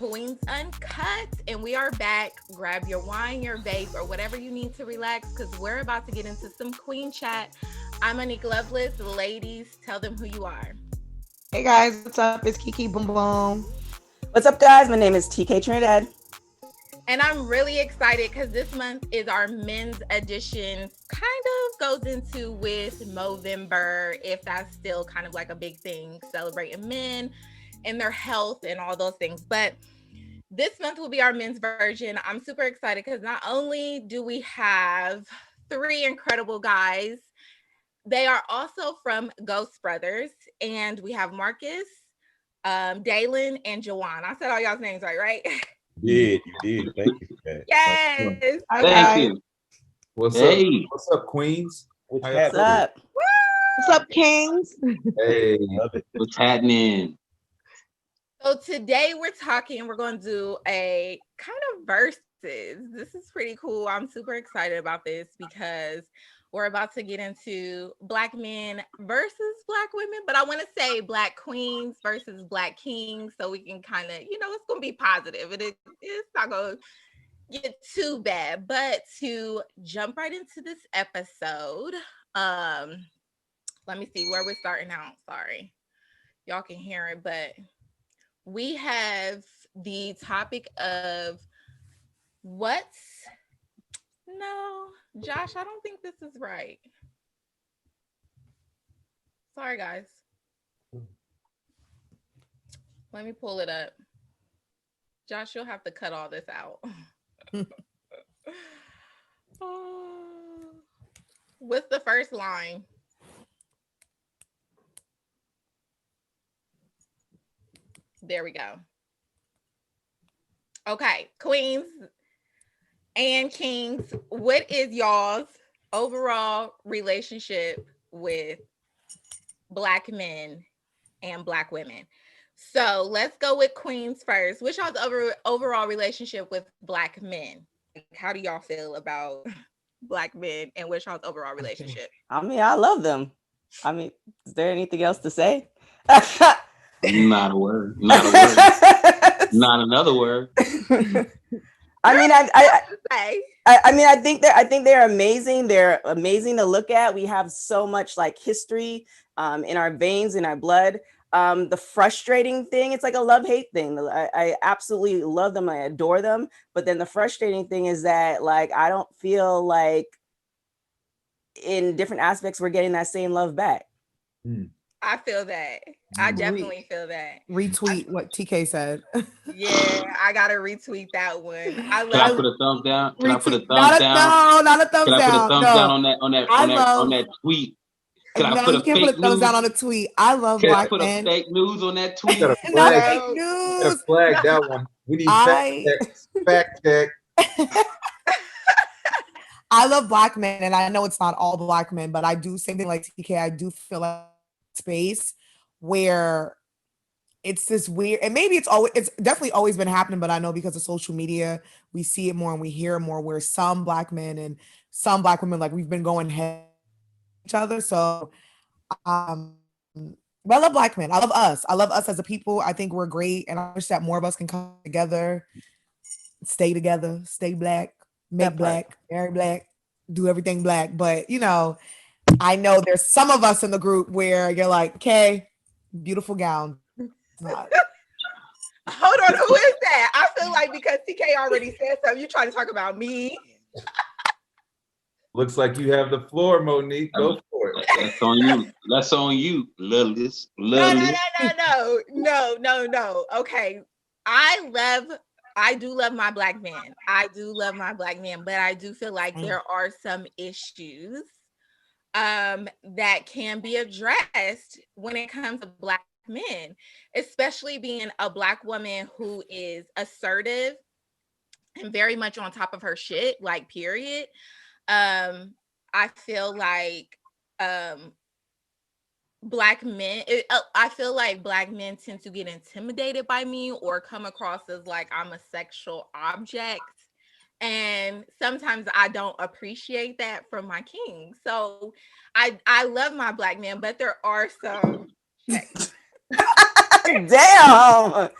Queens Uncut, and we are back. Grab your wine, your vape, or whatever you need to relax because we're about to get into some queen chat. I'm Anika Lovelace. Ladies, tell them who you are. Hey guys, what's up? It's Kiki Boom Boom. What's up, guys? My name is TK Trinidad. And I'm really excited because this month is our men's edition. Kind of goes into with Movember, if that's still kind of like a big thing, celebrating men and their health and all those things. But this month will be our men's version. I'm super excited because not only do we have three incredible guys, they are also from Ghostbrothers, and we have Marcus, Dalen, and Juwann. I said all y'all's names right? You did. Thank you for that. Yes. Thank you. What's Hey. up? What's up, Queens? What's up? What's up, Kings? Hey, Love it. What's happening? So today we're going to do a kind of verses. This is pretty cool. I'm super excited about this because we're about to get into Black men versus Black women, but I want to say Black queens versus Black kings so we can kind of, it's going to be positive. It's not going to get too bad. But to jump right into this episode, let me see where we're starting out. Sorry. Y'all can hear it, but we have the topic of no, Josh, I don't think this is right. Sorry, guys. Let me pull it up. Josh, you'll have to cut all this out. What's the first line? There we go. Okay, queens and kings, what is y'all's overall relationship with Black men and Black women? So let's go with queens first. What's y'all's overall relationship with Black men? How do y'all feel about Black men and what's y'all's overall relationship? I love them. Is there anything else to say? Not a word. Not a word. Not another word. I think they're amazing. They're amazing to look at. We have so much like history in our veins, in our blood. The frustrating thing, it's like a love-hate thing. I absolutely love them. I adore them. But then the frustrating thing is that like I don't feel like in different aspects we're getting that same love back. I feel that. I definitely feel that. Retweet what TK said. Yeah, I gotta retweet that one. Can I put a thumbs down? Can I put a thumbs down? No, not a thumbs Can I put a thumbs down on that tweet? Can I put you can't put a thumbs down on a tweet. I love Black men. Can I put a fake news on that tweet? Gotta Not flag, fake news. flag that one. We need fact check. I love Black men, and I know it's not all Black men, but I do same thing like TK. I do feel like space where it's this weird, and maybe it's definitely always been happening, but I know because of social media we see it more and we hear it more, where some Black men and some Black women, like we've been going head each other. So but I love Black men. I love us as a people. I think we're great, and I wish that more of us can come together, stay together, stay Black, make Black, marry Black, do everything Black. But I know there's some of us in the group where you're like, okay, beautiful gown. Hold on, who is that? I feel like because TK already said something, you're trying to talk about me. Looks like you have the floor, Monique. Go for it. That's on you. That's on you, Lilith. No. Okay. I do love my Black men. But I do feel like there are some issues that can be addressed when it comes to Black men, especially being a Black woman who is assertive and very much on top of her shit, like period. I feel like Black men, I feel like Black men tend to get intimidated by me or come across as like I'm a sexual object. And sometimes I don't appreciate that from my king. So I love my Black men, but there are some Damn.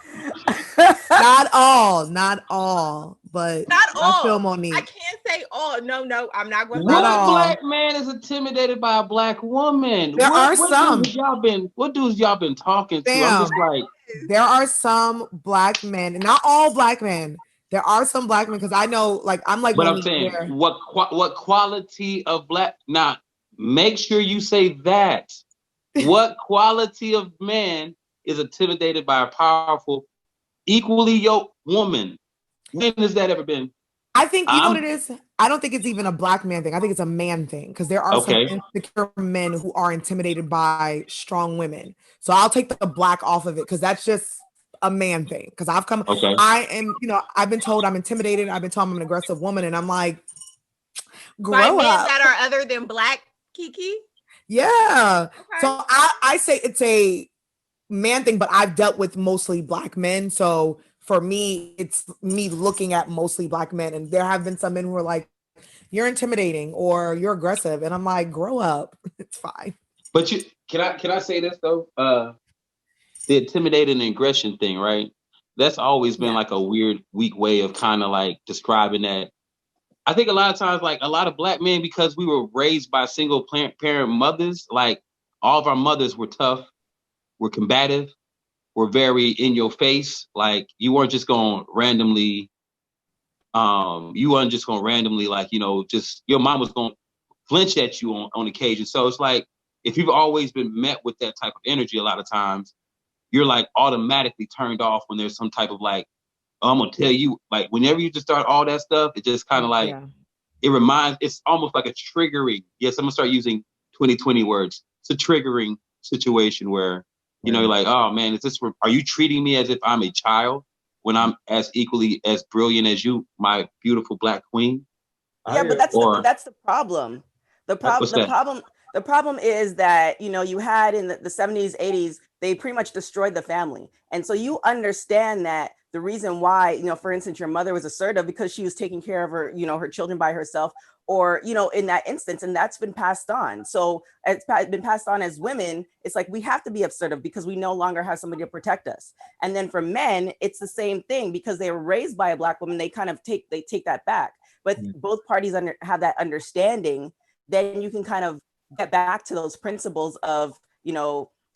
Not all, but Not I feel all. I Monique. can't say all. No, I'm not going to say Not What all. black man is intimidated by a black woman? There are What some. dudes y'all been talking to? I'm Damn. just like, There are some black men, not all black men. There are some black men because I know, like, I'm like but I'm Monique saying, there. what quality of black? Now, make sure you say that. What quality of man is intimidated by a powerful, equally yoked woman? When has that ever been? I think you know what I'm it is. I don't think it's even a black man thing. I think it's a man thing because there are some okay. insecure men who are intimidated by strong women. So I'll take the black off of it because that's just a man thing. Because Okay. I am, I've been told I'm intimidated. I've been told I'm an aggressive woman, and I'm like, by grow men up. that are other than black, Kiki. Yeah. Okay. So I say it's a man thing, but I've dealt with mostly black men. So for me, it's me looking at mostly black men. And there have been some men who are like, you're intimidating or you're aggressive. And I'm like, grow up. It's fine. But can I say this though? The intimidating and aggression thing, right? That's always been Yeah. like a weird, weak way of kind of like describing that. I think a lot of times, like a lot of black men, because we were raised by single parent mothers, like all of our mothers were tough, were combative, were very in your face. Like you weren't just going randomly, like, just your mom was going to flinch at you on occasion. So it's like, if you've always been met with that type of energy, a lot of times you're like automatically turned off when there's some type of like, oh, I'm going to tell you, like whenever you just start all that stuff, it just kind of like, Yeah. it's almost like a triggering. Yes, I'm gonna start using 2020 words. It's a triggering situation where, you're like, oh man, are you treating me as if I'm a child when I'm as equally as brilliant as you, my beautiful black queen? Yeah, but that's the problem. What's that? The problem is that you had in the 70s, 80s, they pretty much destroyed the family. And so you understand that the reason why, for instance, your mother was assertive because she was taking care of her, her children by herself, or in that instance, and that's been passed on. So it's been passed on as women. It's like we have to be assertive because we no longer have somebody to protect us. And then for men, it's the same thing because they were raised by a black woman. They kind of take that back. But both parties have that understanding, then you can kind of get back to those principles of,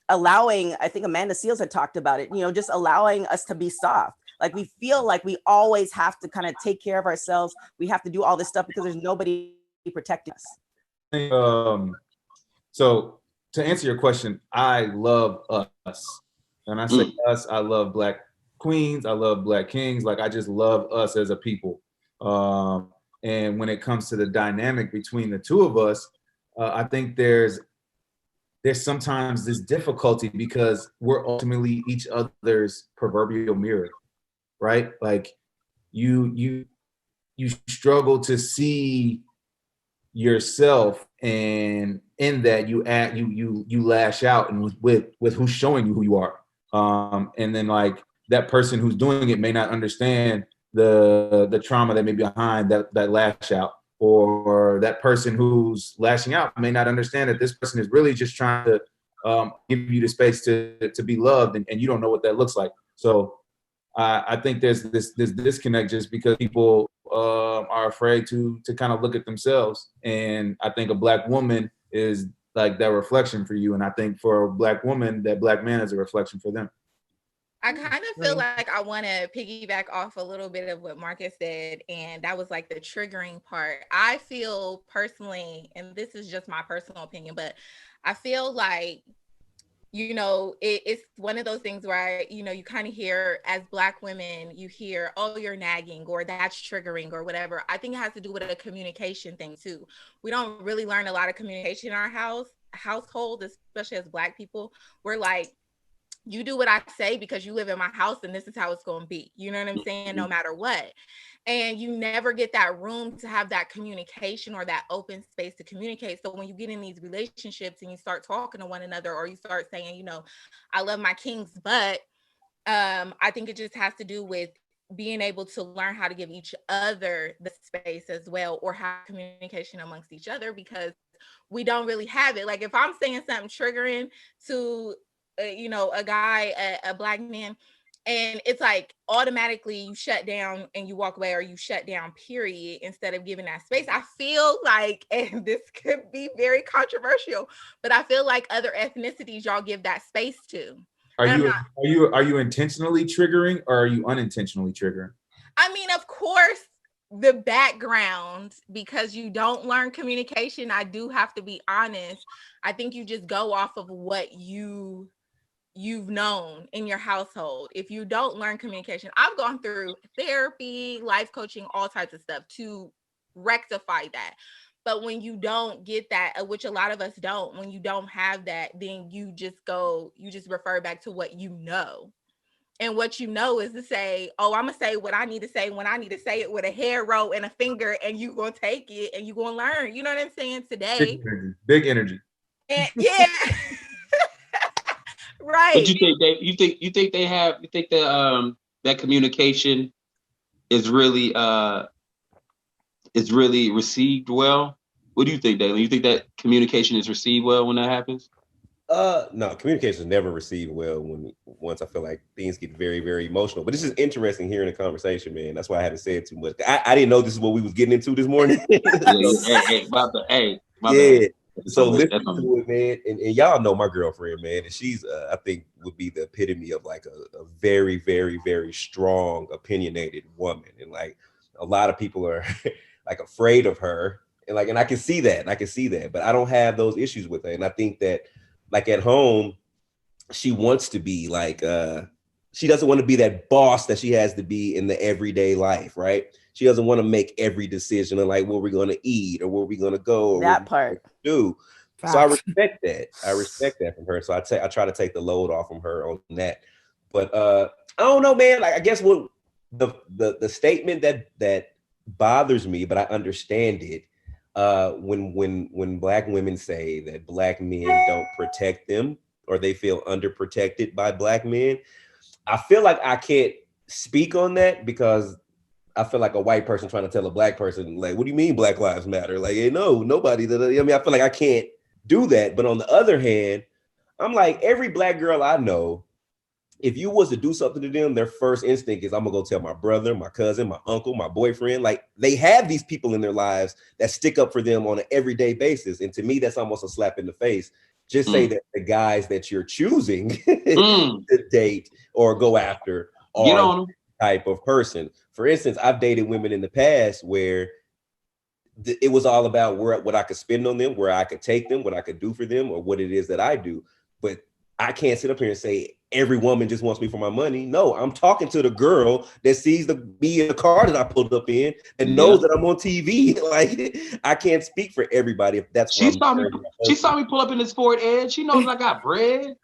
allowing, I think Amanda Seales had talked about it, just allowing us to be soft. Like we feel like we always have to kind of take care of ourselves. We have to do all this stuff because there's nobody protecting us. So to answer your question, I love us. And I say us, I love black queens, I love black kings. Like I just love us as a people. And when it comes to the dynamic between the two of us, I think there's sometimes this difficulty because we're ultimately each other's proverbial mirror, right? Like you struggle to see yourself, and in that you lash out and with who's showing you who you are. And then like that person who's doing it may not understand the trauma that may be behind that lash out, or that person who's lashing out may not understand that this person is really just trying to give you the space to be loved, and you don't know what that looks like. So I think there's this disconnect just because people are afraid to kind of look at themselves. And I think a black woman is like that reflection for you. And I think for a black woman, that black man is a reflection for them. I kind of feel like I want to piggyback off a little bit of what Marcus said, and that was like the triggering part. I feel personally, and this is just my personal opinion, but I feel like, it's one of those things where, you kind of hear as black women, you hear, oh, you're nagging, or that's triggering, or whatever. I think it has to do with a communication thing too. We don't really learn a lot of communication in our household, especially as black people. We're like, you do what I say because you live in my house and this is how it's going to be. You know what I'm saying? No matter what. And you never get that room to have that communication or that open space to communicate. So when you get in these relationships and you start talking to one another, or you start saying, I love my king's butt, I think it just has to do with being able to learn how to give each other the space as well, or have communication amongst each other, because we don't really have it. Like if I'm saying something triggering to a guy, a black man, And it's like automatically you shut down and you walk away, or you shut down, period, instead of giving that space. I feel like, and this could be very controversial, but I feel like other ethnicities y'all give that space to. Are you intentionally triggering, or are you unintentionally triggering? I mean, of course, the background, because you don't learn communication. I do have to be honest. I think you just go off of what you've known in your household. If you don't learn communication, I've gone through therapy, life coaching, all types of stuff to rectify that. But when you don't get that, which a lot of us don't, when you don't have that, then you just refer back to what you know. And what you know is to say, oh, I'm gonna say what I need to say when I need to say it, with a hair roll and a finger, and you gonna take it and you gonna learn. You know what I'm saying? Today. Big energy. And, yeah. Right. But you think that that communication is really received well? What do you think, Dalen? You think that communication is received well when that happens? No, communication is never received well once I feel like things get very, very emotional. But this is interesting hearing the conversation, man. That's why I haven't said too much. I didn't know this is what we was getting into this morning. My bad. So listen to it, man. And y'all know my girlfriend, man. And she's, I think, would be the epitome of like a very, very, very strong, opinionated woman. And like a lot of people are like afraid of her. And I can see that. But I don't have those issues with her. And I think that, like at home, she wants to be like, she doesn't want to be that boss that she has to be in the everyday life, right? She doesn't want to make every decision of like where we're going to eat or where we're going to go. Or that part. Do. So I respect that. I respect that from her. So I try to take the load off from her on that. But I don't know, man. Like I guess what the statement that bothers me, but I understand it. When Black women say that Black men don't protect them or they feel underprotected by Black men, I feel like I can't speak on that because I feel like a white person trying to tell a Black person, like, what do you mean Black Lives Matter? Like, hey, no, nobody. I mean, I feel like I can't do that. But on the other hand, I'm like, every Black girl I know, if you was to do something to them, their first instinct is I'm gonna go tell my brother, my cousin, my uncle, my boyfriend. Like they have these people in their lives that stick up for them on an everyday basis. And to me, that's almost a slap in the face. Just say that the guys that you're choosing to date or go after are the type of person. For instance, I've dated women in the past where it was all about what I could spend on them, where I could take them, what I could do for them, or what it is that I do. But I can't sit up here and say every woman just wants me for my money. No, I'm talking to the girl that sees me in the car that I pulled up in and knows that I'm on TV. Like I can't speak for everybody if that's she saw me pull up in this Ford Edge. She knows I got bread.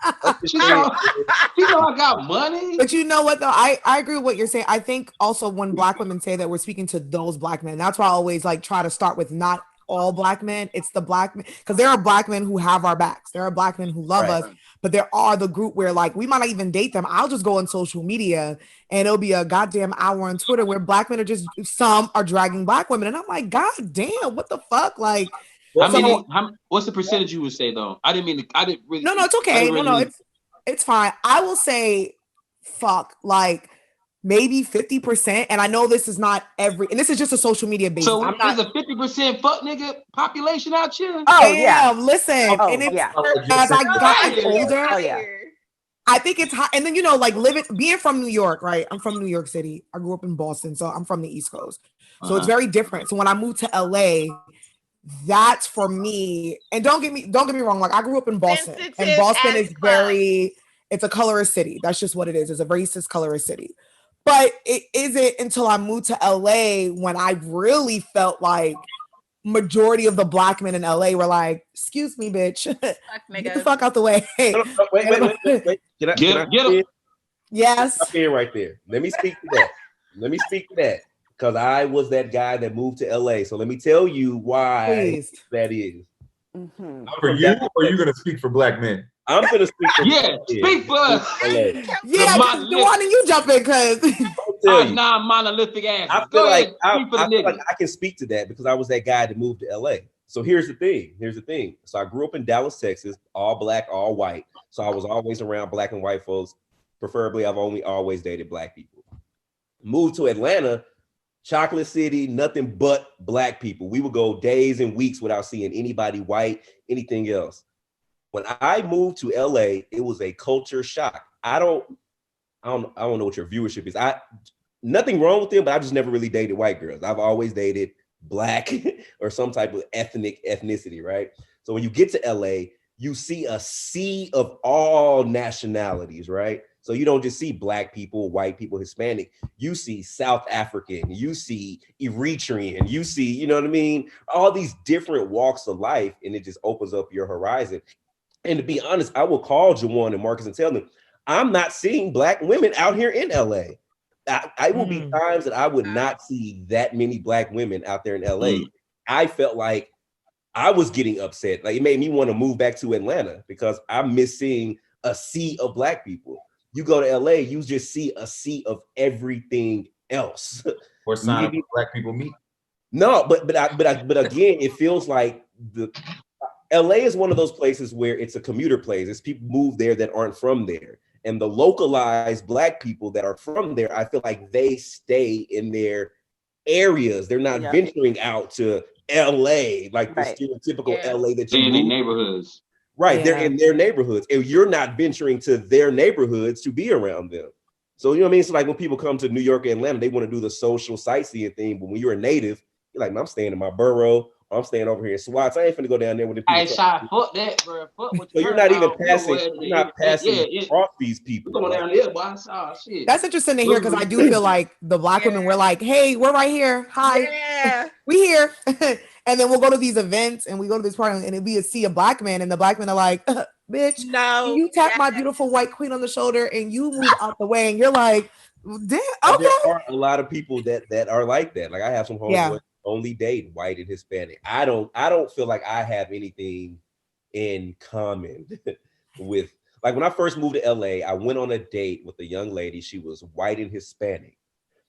She know I got money. But you know what though? I agree with what you're saying. I think also when Black women say that, we're speaking to those Black men. That's why I always like try to start with not all Black men. It's the Black men, because there are Black men who have our backs. There are Black men who love us. But there are the group where like we might not even date them. I'll just go on social media and it'll be a goddamn hour on Twitter where Black men are just, some are dragging Black women. And I'm like, God damn, what the fuck? Like, what's the percentage you would say though? I didn't really. No, it's okay. It's fine. I will say, fuck, like maybe 50%. And I know this is not and this is just a social media basis. So there's a 50% fuck nigga population out here. Oh yeah, listen. And it's as I got older, I think it's hot. And then like being from New York, right? I'm from New York City. I grew up in Boston, so I'm from the East Coast. So it's very different. So when I moved to LA, that's for me. And don't get me wrong. Like I grew up in Boston, and Boston is it's a colorist city. That's just what it is. It's a racist colorist city. But it isn't until I moved to LA when I really felt like majority of the Black men in LA were like, excuse me, bitch. Get the fuck out the way. Wait. Can I get him? Yes. Stop here right there. Let me speak to that. Because I was that guy that moved to LA. So let me tell you why that is. Mm-hmm. For you, or are you going to speak for Black men? I'm gonna speak for speak for us. Yeah, Juwann, you jump in because non-monolithic ass. I feel like I can speak to that because I was that guy that moved to LA. So here's the thing. So I grew up in Dallas, Texas, all Black, all white. So I was always around Black and white folks. preferably I've only always dated black people. Moved to Atlanta, chocolate city, nothing but black people. We would go days and weeks without seeing anybody white, anything else. When I moved to LA, it was a culture shock. I don't know what your viewership is. Nothing wrong with them, but I just never really dated white girls. I've always dated black or some type of ethnicity, right? So when you get to LA, you see a sea of all nationalities, right? So you don't just see black people, white people, Hispanic. You see South African, you see Eritrean, you see, you know what I mean? All these different walks of life, and it just opens up your horizon. And to be honest, I will call Juwann and Marcus and tell them, I'm not seeing black women out here in LA. I will be times that I would not see that many black women out there in LA. I felt like I was getting upset. Like, it made me want to move back to Atlanta because I'm missing a sea of black people. You go to LA, you just see a sea of everything else. Or sign up black people meet. No, but again, it feels like LA is one of those places where it's a commuter place. It's people move there that aren't from there. And the localized black people that are from there, I feel like they stay in their areas. They're not venturing out to LA, like the stereotypical LA that you in their neighborhoods. Right, they're in their neighborhoods, and you're not venturing to their neighborhoods to be around them. So, you know what I mean? So, like, when people come to New York and Atlanta, they want to do the social sightseeing thing. But when you're a native, you're like, I'm staying in my borough. Or I'm staying over here in Swats. I ain't finna go down there with the people. I shot fuck that, bro. Fuck what so you're not even passing. You're not passing across these people. We're going down there, boy. Oh, shit. That's interesting to hear because I do feel like the black women were like, "Hey, we're right here. Hi, we here." And then we'll go to these events and we go to this party and it'll be a sea of black men, and the black men are like, "Bitch, no, you tap my beautiful white queen on the shoulder and you move out the way," and you're like, "Damn, okay." There are a lot of people that are like that. Like, I have some homeboys only date white and Hispanic. I don't feel like I have anything in common with, like, when I first moved to LA, I went on a date with a young lady. She was white and Hispanic.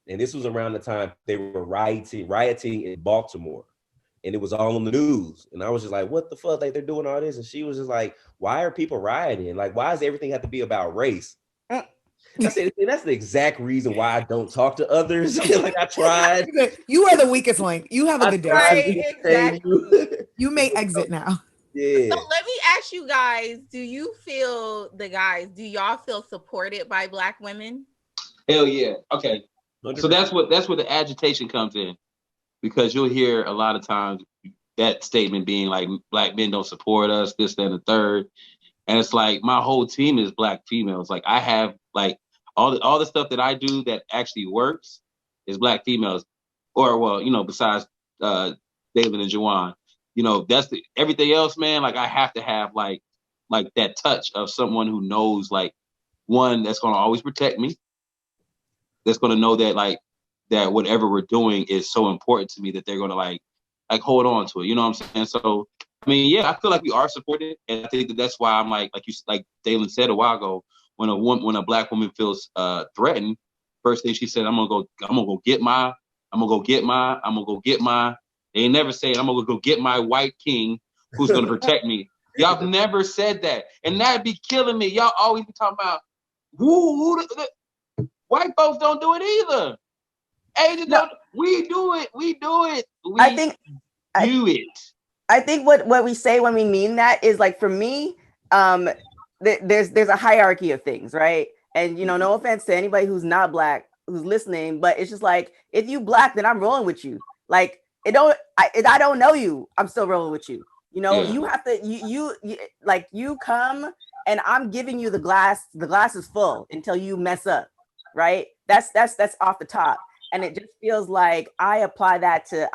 And this was around the time they were rioting in Baltimore. And it was all on the news. And I was just like, what the fuck? Like, they're doing all this. And she was just like, why are people rioting? Like, why does everything have to be about race? I said, that's the exact reason why I don't talk to others. Like, I tried. You are the weakest link. You have a good day. Right, exactly. You may exit now. Yeah. So let me ask you guys, do y'all feel supported by black women? Hell yeah. Okay. 100%. So that's where the agitation comes in, because you'll hear a lot of times that statement being like, black men don't support us, this, that, and the third. And it's like, my whole team is black females. Like, I have, like, all the stuff that I do that actually works is black females. Or, well, you know, besides David and Juwann, you know, that's everything else, man. Like, I have to have like that touch of someone who knows, like, one that's going to always protect me, that's going to know that, like, that whatever we're doing is so important to me that they're going to like hold on to it. You know what I'm saying? So, I mean, yeah, I feel like we are supported, and I think that's why I'm like Dalen said a while ago, when a black woman feels threatened, first thing she said, I'm gonna go get my. They ain't never saying I'm gonna go get my white king who's gonna protect me. Y'all have never said that, and that'd be killing me. Y'all always be talking about white folks don't do it either. Asians don't. We do it. I think what we say when we mean that is, like, for me, there's a hierarchy of things, right? And, you know, no offense to anybody who's not black who's listening, but it's just like, if you black, then I'm rolling with you. Like, I don't know you, I'm still rolling with you. You know, you have to you like, you come and I'm giving you the glass is full until you mess up, right? That's off the top. And it just feels like I apply that to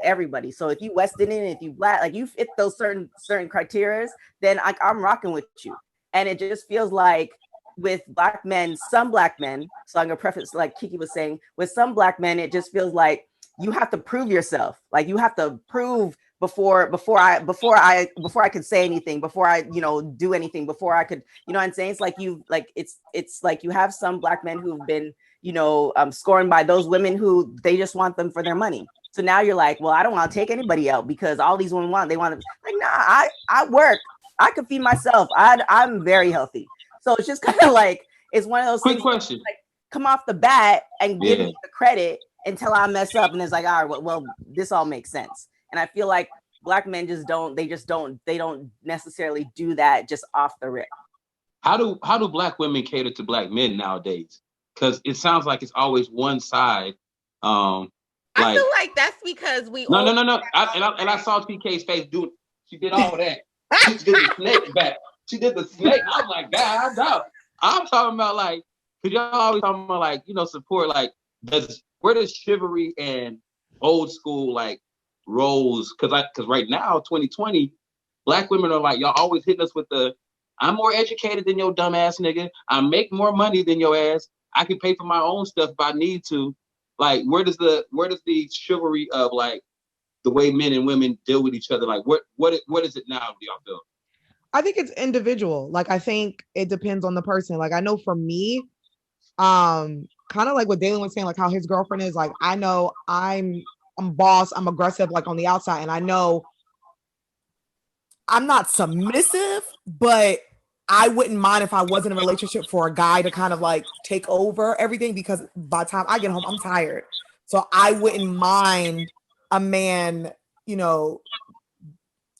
everybody. So if you West Indian, if you black, like, you fit those certain criteria, then I'm rocking with you. And it just feels like with black men, some black men, so I'm gonna preface, like Kiki was saying, with some black men, it just feels like you have to prove yourself. Like, you have to prove before I could say anything, before I, you know, do anything, before I could, you know what I'm saying? It's like it's like you have some black men who've been, you know, scorned by those women who they just want them for their money. So now you're like, well, I don't want to take anybody out because all these women want to, like, nah, I work, I could feed myself. I'm very healthy. So it's just kind of like, It's one of those Quick things question. like come off the bat and give Yeah. me the credit until I mess up, and it's like, all right, well, this all makes sense. And I feel like Black men they don't necessarily do that just off the rip. How do Black women cater to Black men nowadays? Because it sounds like it's always one side. I feel like that's because we no. I saw TK's face doing. She did all that. She did the snake back. She did the snake. I'm like, God, no. I'm talking about like, because y'all always talking about like, support. Like, where does chivalry and old school like roles? Because right now, 2020, Black women are like, y'all always hitting us with the, I'm more educated than your dumb ass nigga. I make more money than your ass. I can pay for my own stuff if I need to. Like, where does the chivalry of like the way men and women deal with each other? Like, what is it now? Do y'all feel? I think it's individual. Like, I think it depends on the person. Like, I know for me, kind of like what Dalen was saying, like how his girlfriend is. Like, I know I'm boss, I'm aggressive, like on the outside, and I know I'm not submissive, but I wouldn't mind if I was in a relationship for a guy to kind of like take over everything, because by the time I get home, I'm tired. So I wouldn't mind a man,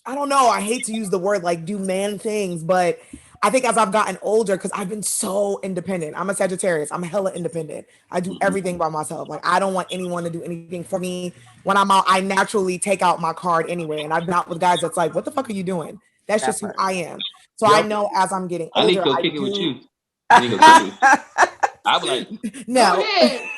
I don't know. I hate to use the word like do man things, but I think as I've gotten older, because I've been so independent. I'm a Sagittarius. I'm hella independent. I do everything by myself. Like, I don't want anyone to do anything for me. When I'm out, I naturally take out my card anyway. And I've been out with guys that's like, what the fuck are you doing? That's just who I am. So I know as I'm getting I need to older, go kick it with you. I need to go kick it. I'm like, no. Go ahead.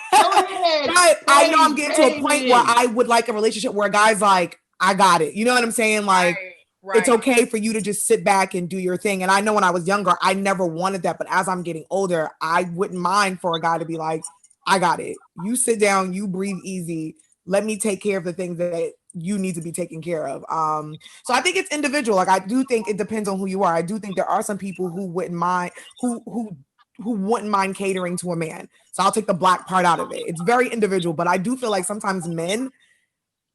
But I know I'm getting to a point where I would like a relationship where a guy's like, I got it. You know what I'm saying? Like, Right. it's okay for you to just sit back and do your thing. And I know when I was younger, I never wanted that. But as I'm getting older, I wouldn't mind for a guy to be like, I got it. You sit down, you breathe easy. Let me take care of the things that you need to be taken care of. So I think it's individual. Like, I do think it depends on who you are. I do think there are some people who wouldn't mind, who wouldn't mind catering to a man. So I'll take the Black part out of it. It's very individual, but I do feel like sometimes men,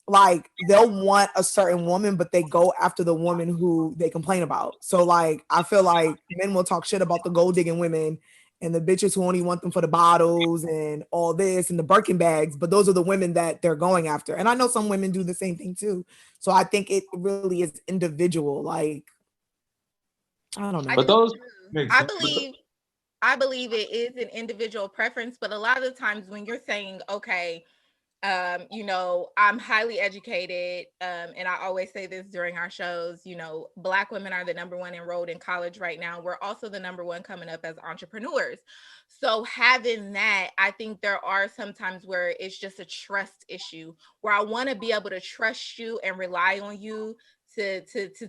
like, they'll want a certain woman, but they go after the woman who they complain about. So like, I feel like men will talk shit about the gold digging women and the bitches who only want them for the bottles and all this and the Birkin bags, but those are the women that they're going after. And I know some women do the same thing too. So I think it really is individual. Like, I don't know. But those, I believe it is an individual preference, but a lot of the times when you're saying, okay, I'm highly educated, and I always say this during our shows, Black women are the number one enrolled in college right now. We're also the number one coming up as entrepreneurs. So having that, I think there are some times where it's just a trust issue, where I want to be able to trust you and rely on you to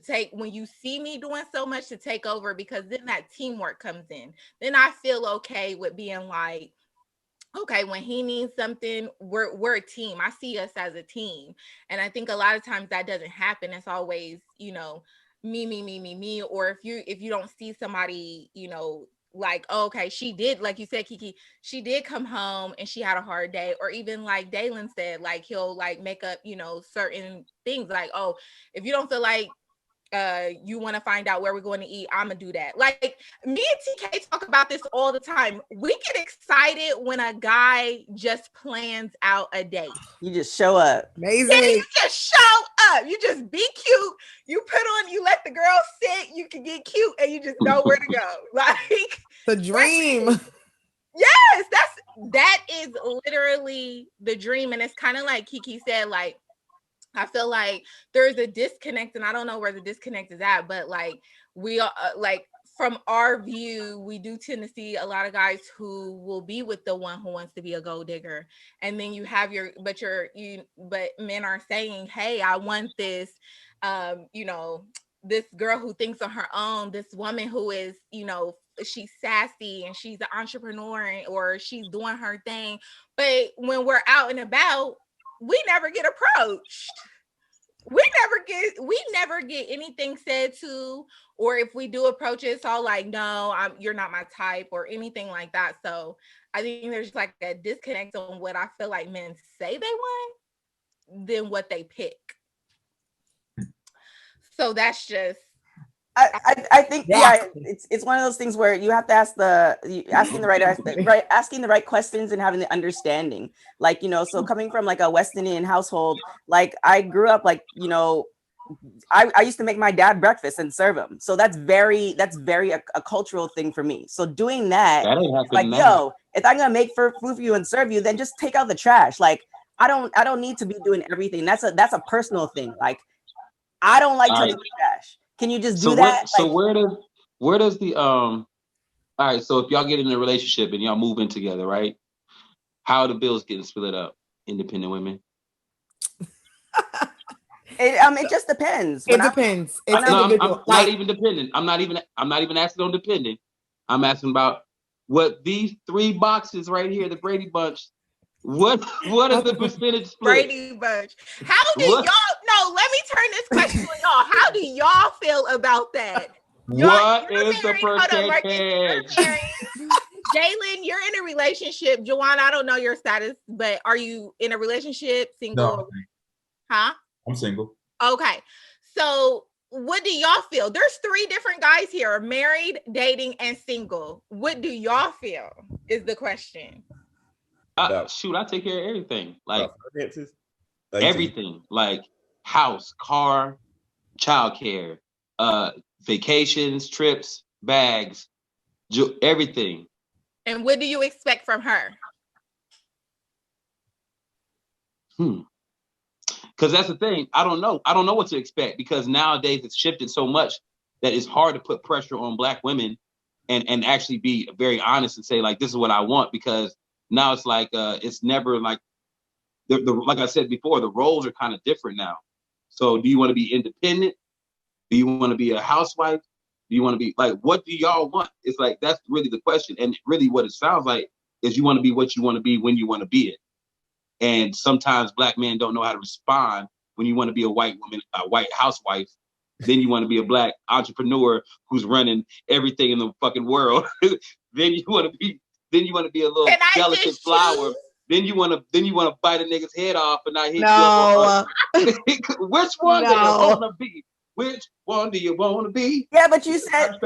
take, when you see me doing so much, to take over, because then that teamwork comes in. Then I feel okay with being like, okay, when he needs something, we're a team. I see us as a team. And I think a lot of times that doesn't happen. It's always, me. Or if you don't see somebody, like, oh, okay, she did, like you said, Kiki, she did come home and she had a hard day. Or even like Dalen said, like he'll like make up, certain things like, oh, if you don't feel like you want to find out where we're going to eat, I'm gonna do that. Like, me and TK talk about this all the time. We get excited when a guy just plans out a date. You just show up. Amazing. Yeah, you just show up. You just be cute. You let the girl sit. You can get cute, and you just know where to go. Like, the dream. Yes, that is literally the dream. And it's kind of like Kiki said, like, I feel like there's a disconnect, and I don't know where the disconnect is at, but like, we are like, from our view, we do tend to see a lot of guys who will be with the one who wants to be a gold digger. And then you have but men are saying, hey, I want this, this girl who thinks on her own, this woman who is, she's sassy and she's an entrepreneur, or she's doing her thing. But when we're out and about, we never get approached. We never get anything said to, or if we do approach it, it's all like, no, you're not my type, or anything like that. So I think there's like a disconnect on what I feel like men say they want than what they pick. So that's just I think it's one of those things where you have to ask asking the right questions and having the understanding. Like, so coming from like a West Indian household, like I grew up like, I used to make my dad breakfast and serve him. So that's very a cultural thing for me. So doing that, like, yo, if I'm gonna make food for you and serve you, then just take out the trash. Like, I don't need to be doing everything. That's a personal thing. Like, I don't like touching the trash. Can you just do that? Where does the all right, so if y'all get in a relationship and y'all move in together, right? How are the bills getting split up? Independent women? It just depends. It depends. It's I'm not even dependent. I'm not even asking on dependent. I'm asking about what these 3 boxes right here, the Brady Bunch. What is the percentage split? Brady Bunch. How do y'all? No, let me turn this question to y'all. How do y'all feel about that? What is the percentage? Dalen, you're in a relationship. Juwann, I don't know your status, but are you in a relationship, single? No. Huh? I'm single. Okay. So what do y'all feel? There's 3 different guys here: married, dating, and single. What do y'all feel is the question. Shoot, I take care of everything. Like Like everything. Like house, car, childcare, vacations, trips, bags, everything. And what do you expect from her? Because that's the thing. I don't know what to expect, because nowadays it's shifted so much that it's hard to put pressure on Black women and actually be very honest and say, like, this is what I want, because now it's like it's never like like I said before, the roles are kind of different now. So do you want to be independent? Do you want to be a housewife? Do you want to be like, what do y'all want? It's like, that's really the question. And really what it sounds like is you want to be what you want to be when you want to be it. And sometimes Black men don't know how to respond when you want to be a white woman, a white housewife. Then you want to be a Black entrepreneur who's running everything in the fucking world. Then you want to be a little delicate flower. Then you want to bite a nigga's head off and not hit you up. Which one do you want to be? Which one do you want to be? Yeah, but you said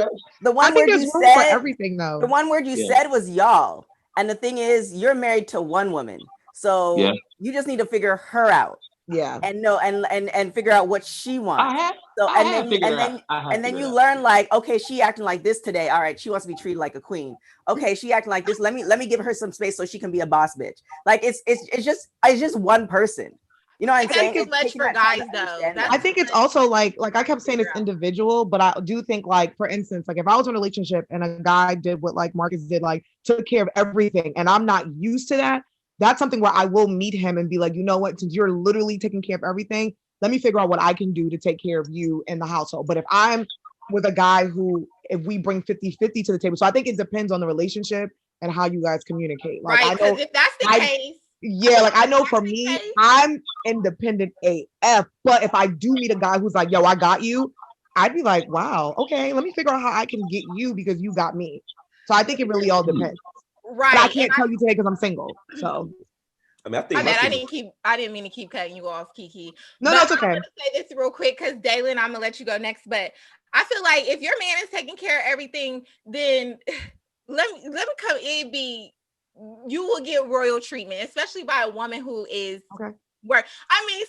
the one word you said for everything though. The one word you said was y'all. And the thing is, you're married to one woman. So you just need to figure her out. Yeah. And figure out what she wants. And then you learn, like, okay, she acting like this today. All right, she wants to be treated like a queen. Okay, she acting like this. Let me give her some space so she can be a boss bitch. Like, it's just one person. You know what I'm saying? Too much for guys though. I think it's also like I kept saying it's individual, but I do think, like, for instance, like if I was in a relationship and a guy did what like Marcus did, like took care of everything, and I'm not used to that, that's something where I will meet him and be like, you know what, since you're literally taking care of everything, let me figure out what I can do to take care of you in the household. But if I'm with a guy who, if we bring 50-50 to the table, so I think it depends on the relationship and how you guys communicate. Like, right, because if that's the case. Yeah, like I know for me, I'm independent AF, but if I do meet a guy who's like, yo, I got you, I'd be like, wow, okay, let me figure out how I can get you because you got me. So I think it really all depends. Right. But I can't tell you today because I'm single. So I mean, I didn't mean to keep cutting you off, Kiki. No, it's okay. I'm gonna say this real quick because Dalen, I'm gonna let you go next. But I feel like if your man is taking care of everything, then let me come in. You will get royal treatment, especially by a woman who is work. I mean,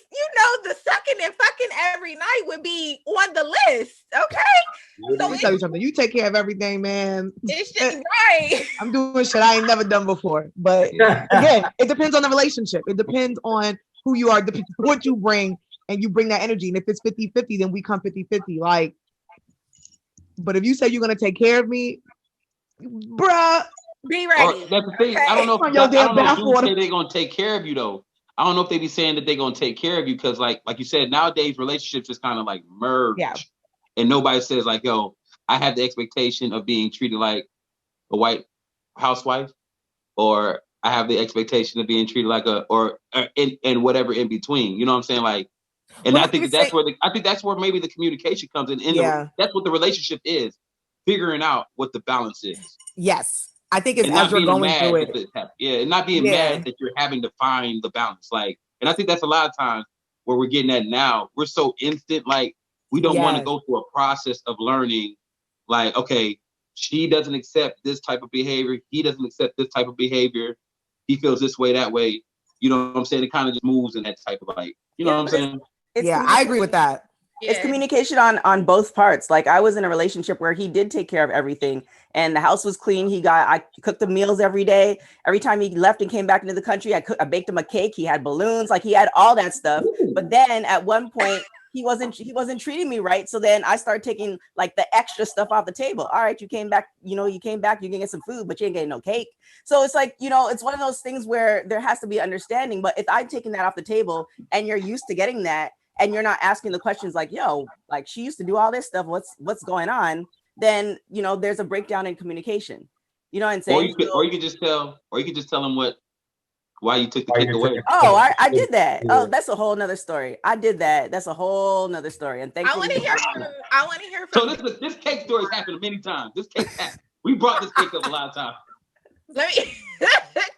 the sucking and fucking every night would be on the list. Okay. Let me tell you something. You take care of everything, man. It's just right. I'm doing shit I ain't never done before. But again, it depends on the relationship. It depends on who you are, depends on what you bring, and you bring that energy. And if it's 50-50, then we come 50-50. Like, but if you say you're gonna take care of me, bruh. Be ready. That's the thing. I don't know if dudes say they're gonna take care of you though. I don't know if they be saying that they're gonna take care of you, because like you said, nowadays relationships just kind of like merge. Yeah. And nobody says like, yo, I have the expectation of being treated like a white housewife, or I have the expectation of being treated like and whatever in between. You know what I'm saying? Like, and I think that's where maybe the communication comes in. That's what the relationship is, figuring out what the balance is. Yes. I think it's as you're going through it. And not being mad that you're having to find the balance. Like, and I think that's a lot of times where we're getting at now. We're so instant, like We don't want to Yes. go through a process of learning, like, okay, she doesn't accept this type of behavior. He doesn't accept this type of behavior. He feels this way, that way. You know what I'm saying? It kind of just moves in that type of like, you know Yeah, what I'm saying? It's Yeah, I agree with that. It's Yeah. communication on both parts. Like I was in a relationship where he did take care of everything and the house was clean. I cooked the meals every day. Every time he left and came back into the country, I baked him a cake. He had balloons, like he had all that stuff. But then at one point he wasn't treating me right. So then I started taking like the extra stuff off the table. All right, you came back, you can get some food, but you ain't getting no cake. So it's like, it's one of those things where there has to be understanding. But if I'm taking that off the table and you're used to getting that, and you're not asking the questions like, yo, like she used to do all this stuff, what's going on, then there's a breakdown in communication. You know what I'm saying? Or you could just tell him why you took the Why cake you away. took it. Oh, I did that. Oh, that's a whole nother story. I did that. That's a whole nother story. And I thankfully, want to hear So from this cake story's happened many times. This cake happened. We brought this cake up a lot of times. let me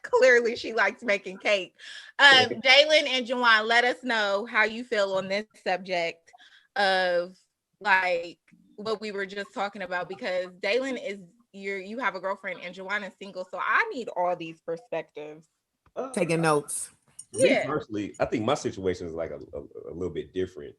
clearly she likes making cake. Dalen and Juwann, let us know how you feel on this subject of like what we were just talking about, because Dalen is you have a girlfriend and Juwann is single, so I need all these perspectives. Taking notes. Me Yeah. personally, I think my situation is like a little bit different.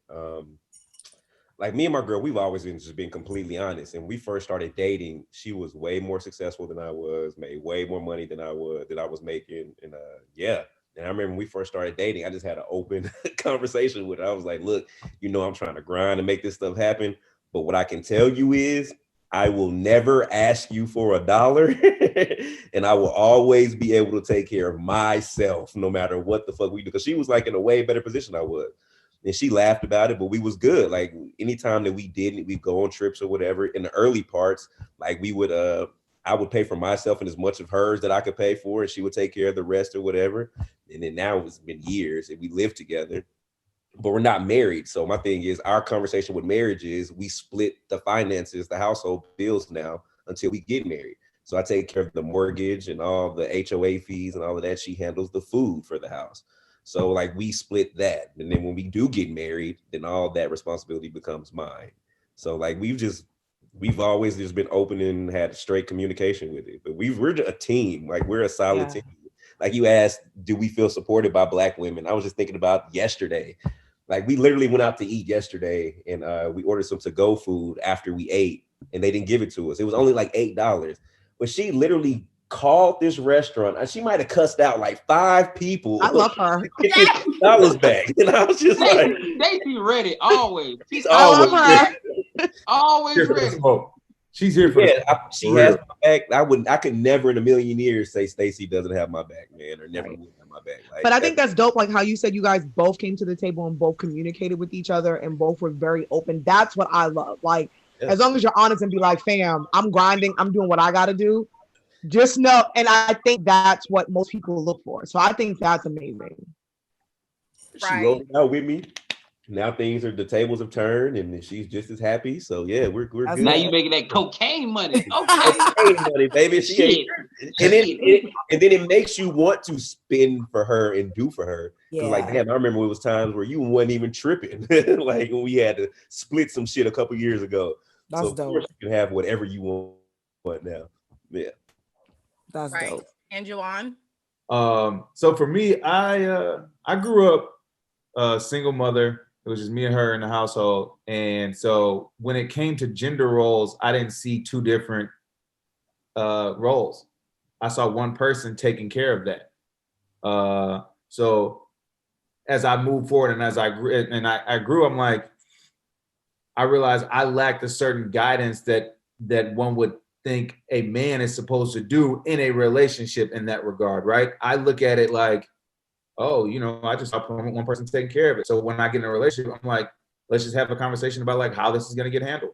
Like me and my girl, we've always been completely honest. And we first started dating, she was way more successful than I was, made way more money than I was making. And yeah. And I remember when we first started dating, I just had an open conversation with her. I was like, look, I'm trying to grind and make this stuff happen. But what I can tell you is I will never ask you for $1 and I will always be able to take care of myself no matter what the fuck we do. Because she was like in a way better position I was. And she laughed about it, but we was good. Like anytime that we'd go on trips or whatever. In the early parts, like I would pay for myself and as much of hers that I could pay for, and she would take care of the rest or whatever. And then now it's been years and we live together, but we're not married. So my thing is, our conversation with marriage is we split the finances, the household bills now until we get married. So I take care of the mortgage and all the HOA fees and all of that. She handles the food for the house. So like we split that. And then when we do get married, then all that responsibility becomes mine. So like we've always just been open and had straight communication with it. But we're a team. Like we're a solid team. Like you asked, do we feel supported by Black women? I was just thinking about yesterday. Like we literally went out to eat yesterday and we ordered some to-go food after we ate and they didn't give it to us. It was only like $8. But she literally called this restaurant and she might have cussed out like 5 people. I love her. $50 back. And I was just like, Stacey ready always. She's always her. Always Here for the ready. smoke. She's here for the smoke. she For has real. my back. I could never in a million years say Stacey doesn't have my back, man, or never will have my back. Like, But I think that's dope. Like how you said you guys both came to the table and both communicated with each other and both were very open. That's what I love. Like, as long as you're honest and be like, fam, I'm grinding, I'm doing what I got to do. Just know. And I think that's what most people look for. So I think that's amazing. she rolled it out with me. Now the tables have turned and she's just as happy. So yeah, we're good. Now you making that cocaine money. Okay. Cocaine money, baby. She ain't, and then it makes you want to spend for her and do for her. Yeah. Like, damn, I remember it was times where you wasn't even tripping. Like when we had to split some shit a couple years ago. That's so of dope. course you can have whatever you want now. Yeah. That's Right. dope. And Juwann? So for me, I grew up a single mother. It was just me and her in the household. And so when it came to gender roles, I didn't see 2 different roles. I saw one person taking care of that. So as I moved forward and as I grew, I'm like, I realized I lacked a certain guidance that one would think a man is supposed to do in a relationship in that regard, right? I look at it like, oh, I just saw one person taking care of it. So when I get in a relationship, I'm like, let's just have a conversation about like how this is going to get handled.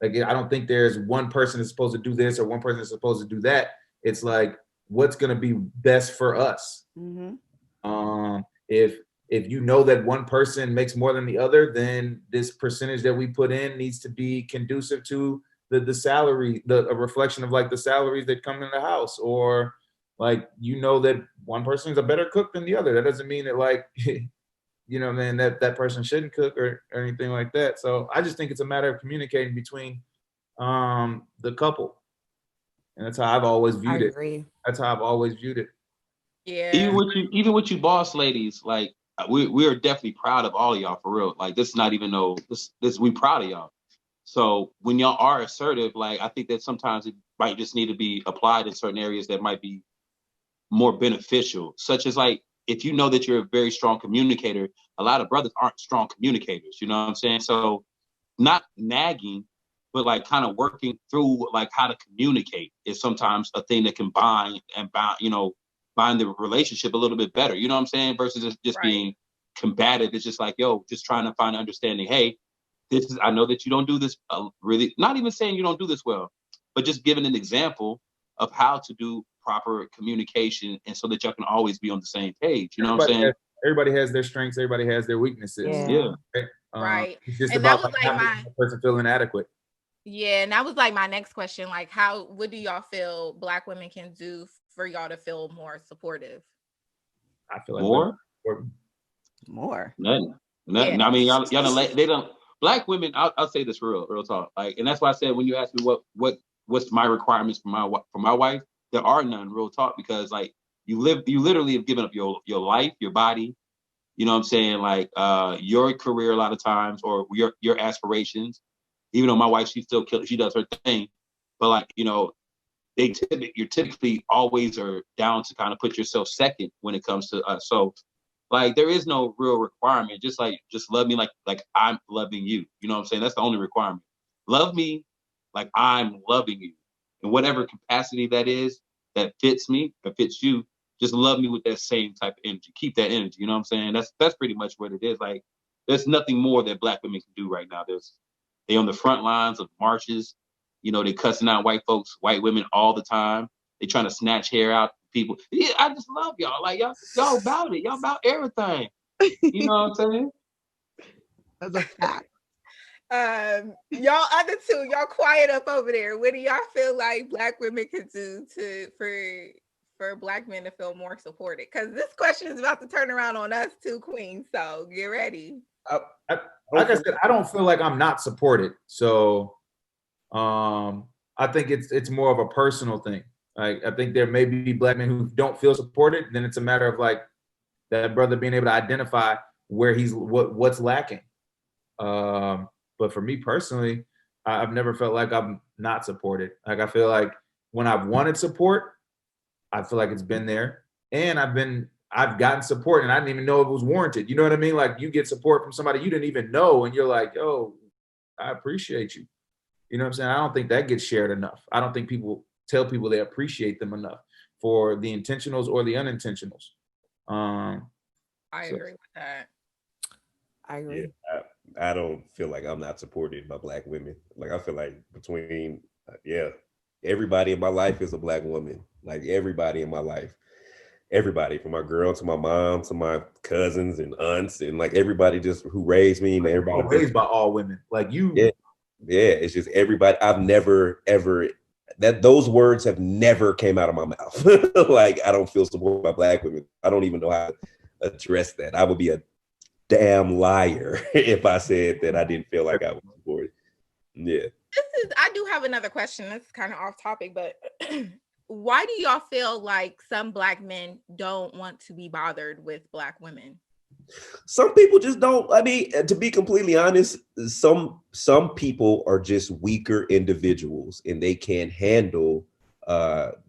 Like, I don't think there's one person that's supposed to do this or one person that's supposed to do that. It's like, what's going to be best for us? Mm-hmm. If you know that one person makes more than the other, then this percentage that we put in needs to be conducive to the salary, a reflection of like the salaries that come in the house, or like, that one person is a better cook than the other. That doesn't mean that like you know, man, that person shouldn't cook or anything like that. So I just think it's a matter of communicating between the couple. And that's how I've always viewed it. Agree. That's how I've always viewed it. Yeah. Even with you boss ladies, like we are definitely proud of all of y'all for real. Like this is not even this we proud of y'all. So when y'all are assertive, like I think that sometimes it might just need to be applied in certain areas that might be more beneficial, such as like if you know that you're a very strong communicator, a lot of brothers aren't strong communicators, you know what I'm saying? So not nagging, but like kind of working through like how to communicate is sometimes a thing that can bind the relationship a little bit better, you know what I'm saying? Versus just being combative. It's just like, yo, just trying to find understanding. Hey, I know that you don't do this really, not even saying you don't do this well, but just giving an example of how to do proper communication, and so that y'all can always be on the same page. You know what I'm saying? Everybody has their strengths. Everybody has their weaknesses. Yeah. Right. It's just and about that was like like making the person feel inadequate. Yeah, and that was like my next question. Like, what do y'all feel Black women can do for y'all to feel more supportive? I feel like more. Nothing. Yeah. I mean, y'all they don't. Black women, I'll say this real talk. Like, and that's why I said when you ask me what's my requirements for my wife, there are none. Real talk, because like you literally have given up your life, your body. You know what I'm saying? Like your career a lot of times, or your aspirations. Even though my wife, she does her thing, but like, you know, you're typically always are down to kind of put yourself second when it comes to us. So like there is no real requirement. Just love me like I'm loving you. You know what I'm saying? That's the only requirement. Love me like I'm loving you. In whatever capacity that is, that fits me, that fits you, just love me with that same type of energy. Keep that energy. You know what I'm saying? That's pretty much what it is. Like there's nothing more that Black women can do right now. They on the front lines of marches. You know, they cussing out white women all the time. They trying to snatch hair out people. Yeah, I just love y'all. Like y'all about it. Y'all about everything. You know what I'm saying? That's a fact. Y'all other two, y'all quiet up over there. What do y'all feel like Black women could do for Black men to feel more supported? Because this question is about to turn around on us too, Queen. So get ready. Like I said, I don't feel like I'm not supported. So I think it's more of a personal thing. Like I think there may be Black men who don't feel supported. Then it's a matter of like that brother being able to identify where what's lacking. But for me personally, I've never felt like I'm not supported. Like I feel like when I've wanted support, I feel like it's been there, and I've gotten support and I didn't even know it was warranted. You know what I mean? Like you get support from somebody you didn't even know and you're like, yo, I appreciate you. You know what I'm saying? I don't think that gets shared enough. I don't think people tell people they appreciate them enough for the intentionals or the unintentionals. I agree with that. I agree. Yeah, I don't feel like I'm not supported by Black women. Like I feel like between, everybody in my life is a Black woman. Like everybody in my life. Everybody, from my girl to my mom to my cousins and aunts and like everybody just who raised me and everybody raised by all women like you. Yeah, it's just everybody. I've never ever those words have never came out of my mouth. Like I don't feel supported by Black women. I don't even know how to address that. I would be a damn liar if I said that I didn't feel like I was supported. Yeah. I do have another question. That's kind of off topic, but why do y'all feel like some Black men don't want to be bothered with Black women? Some people just don't. I mean, to be completely honest, some people are just weaker individuals and they can't handle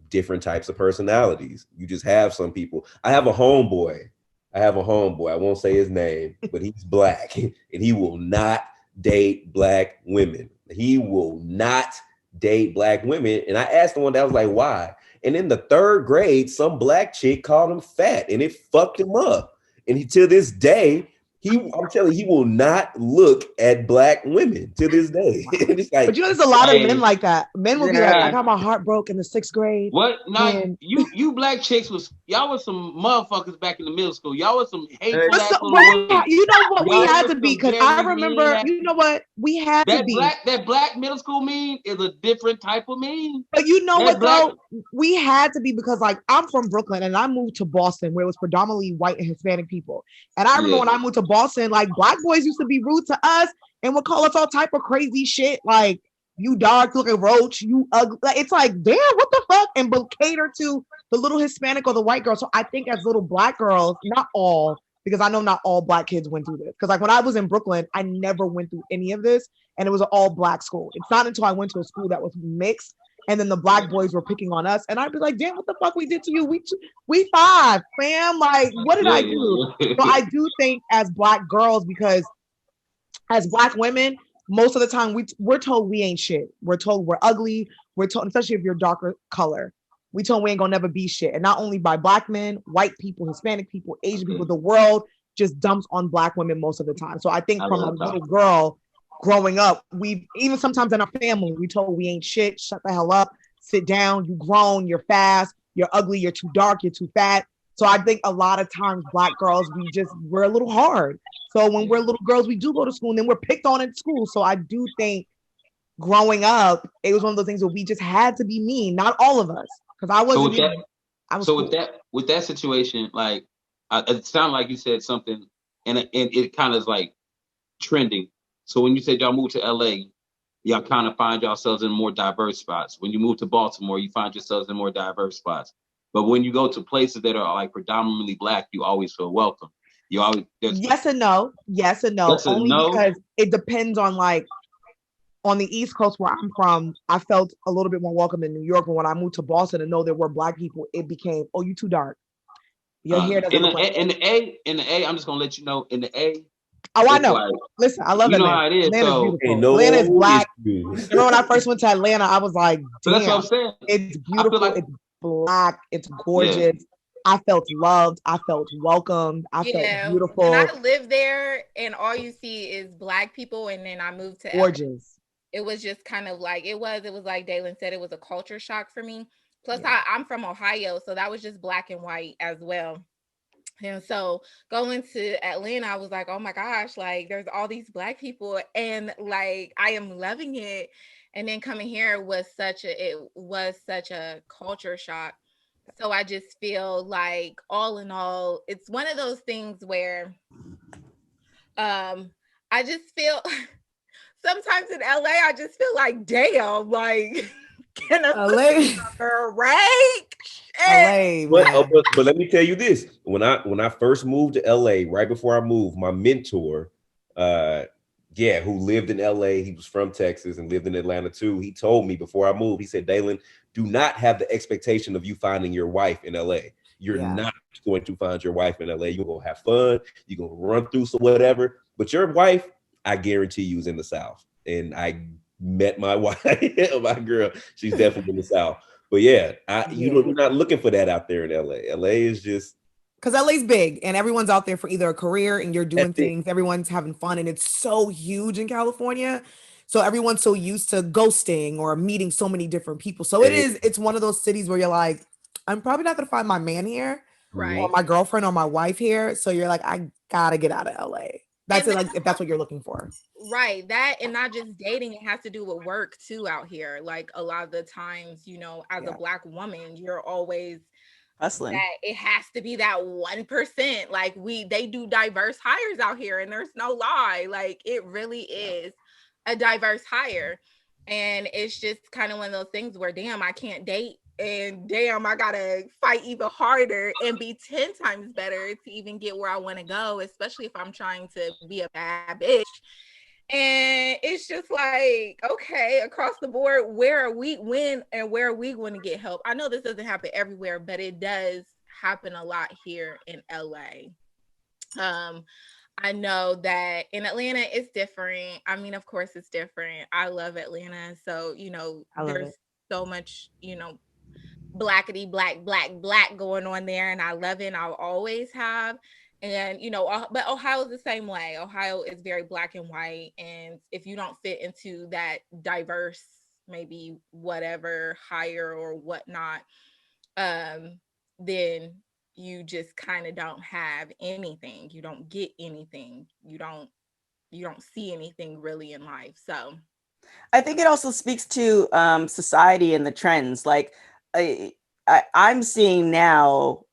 different types of personalities. You just have some people. I have a homeboy. I won't say his name, but he's Black and he will not date Black women. He will not date Black women. And I asked him one day, I was like, why? And in the 3rd grade, some Black chick called him fat and it fucked him up. And to this day, I'm telling you, he will not look at Black women to this day. It's like, but you know, there's a lot of men like that. Men will be like, I got my heart broke in the 6th grade. What? No, you Black chicks y'all was some motherfuckers back in the middle school. Y'all was some hateful. You know what we had to be, because I remember, you know what we had to be. That Black middle school mean is a different type of mean. But you know what though? We had to be, because like I'm from Brooklyn and I moved to Boston where it was predominantly white and Hispanic people. And I remember when I moved to Boston, like black boys used to be rude to us and would call us all type of crazy shit, like you dark looking roach, you ugly. Like, it's like, damn, what the fuck? And but cater to the little Hispanic or the white girl. So I think as little black girls, not all, because I know not all black kids went through this. Because like when I was in Brooklyn, I never went through any of this, and it was an all black school. It's not until I went to a school that was mixed, and then the black boys were picking on us, and I'd be like, damn, what the fuck we did to you? We five, fam. Like, what did I do? So I do think as black girls, because as black women, most of the time we're told we ain't shit. We're told we're ugly. We're told, especially if you're darker color, we told we ain't gonna never be shit. And not only by black men, white people, Hispanic people, Asian people, the world just dumps on black women most of the time. So I think from a little girl growing up, we even sometimes in our family, we told we ain't shit, shut the hell up, sit down, you grown, you're fast, you're ugly, you're too dark, you're too fat. So I think a lot of times black girls, we're a little hard. So when we're little girls, we do go to school and then we're picked on in school. So I do think growing up, it was one of those things where we just had to be mean. Not all of us, because I wasn't mean. With that situation, like it sounded like you said something, and it kind of is like trending. So when you said y'all moved to LA, y'all kind of find yourselves in more diverse spots. When you move to Baltimore, you find yourselves in more diverse spots. But when you go to places that are like predominantly black, you always feel welcome. You always yes and no. Only because it depends on like on the East Coast where I'm from, I felt a little bit more welcome in New York. But when I moved to Boston and know there were black people, it became, oh, you too dark. Your hair doesn't look like in the A, I'm just gonna let you know in the A. Oh, I know. Like, listen, I love you Atlanta. Know how it is. Atlanta's so beautiful. Atlanta's black. Remember when I first went to Atlanta, I was like, damn, that's what I'm saying. It's beautiful. Like, it's black. It's gorgeous. Yeah. I felt loved. I felt welcomed. I felt beautiful. When I lived there and all you see is black people, and then I moved to gorgeous. LA, it was just kind of like, it was like Dalen said, it was a culture shock for me. Plus I'm from Ohio, so that was just black and white as well. And so going to Atlanta, I was like, oh my gosh, like there's all these black people and like I am loving it. And then coming here was such a culture shock. So I just feel like all in all, it's one of those things where I just feel sometimes in LA, I just feel like, damn, like can LA break? But let me tell you this. When I first moved to LA, right before I moved, my mentor, who lived in LA, he was from Texas and lived in Atlanta too. He told me before I moved, he said, Dalen, do not have the expectation of you finding your wife in LA. You're not going to find your wife in LA. You're going to have fun. You're going to run through some whatever. But your wife, I guarantee you, is in the South. And I met my wife, my girl. She's definitely in the South. But you're not looking for that out there in LA. LA is just because LA's big and everyone's out there for either a career and you're doing things. Everyone's having fun and it's so huge in California. So everyone's so used to ghosting or meeting so many different people. So it's one of those cities where you're like, I'm probably not gonna find my man here, right? Or my girlfriend or my wife here. So you're like, I gotta get out of LA. That's it, like if that's what you're looking for. Right. That and not just dating, it has to do with work too out here. Like a lot of the times, as a black woman, you're always hustling. That it has to be that 1%. Like they do diverse hires out here, and there's no lie. Like it really is a diverse hire. And it's just kind of one of those things where damn, I can't date. And damn, I gotta fight even harder and be 10 times better to even get where I want to go, especially if I'm trying to be a bad bitch. And it's just like, okay, across the board, where are we going to get help? I know this doesn't happen everywhere, but it does happen a lot here in LA. I know that in Atlanta, it's different. I mean, of course, it's different. I love Atlanta. So, there's so much, blackity black going on there, and I love it, and I'll always have. And but Ohio's the same way. Ohio is very black and white, and if you don't fit into that diverse, maybe whatever hire or whatnot, then you just kind of don't have anything. You don't get anything. You don't see anything really in life. So I think it also speaks to society and the trends. Like I'm seeing now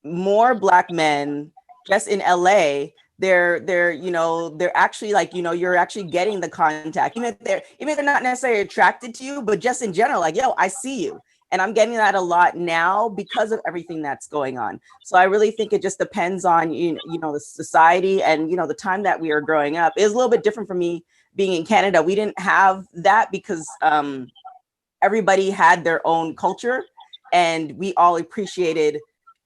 more black men just in LA, they're you know, they're actually like, you know, you're actually getting the contact, even if they're not necessarily attracted to you, but just in general, like, yo, I see you. And I'm getting that a lot now because of everything that's going on. So I really think it just depends on, you know, the society and, you know, the time that we are growing up. It was a little bit different for me being in Canada. We didn't have that because everybody had their own culture and we all appreciated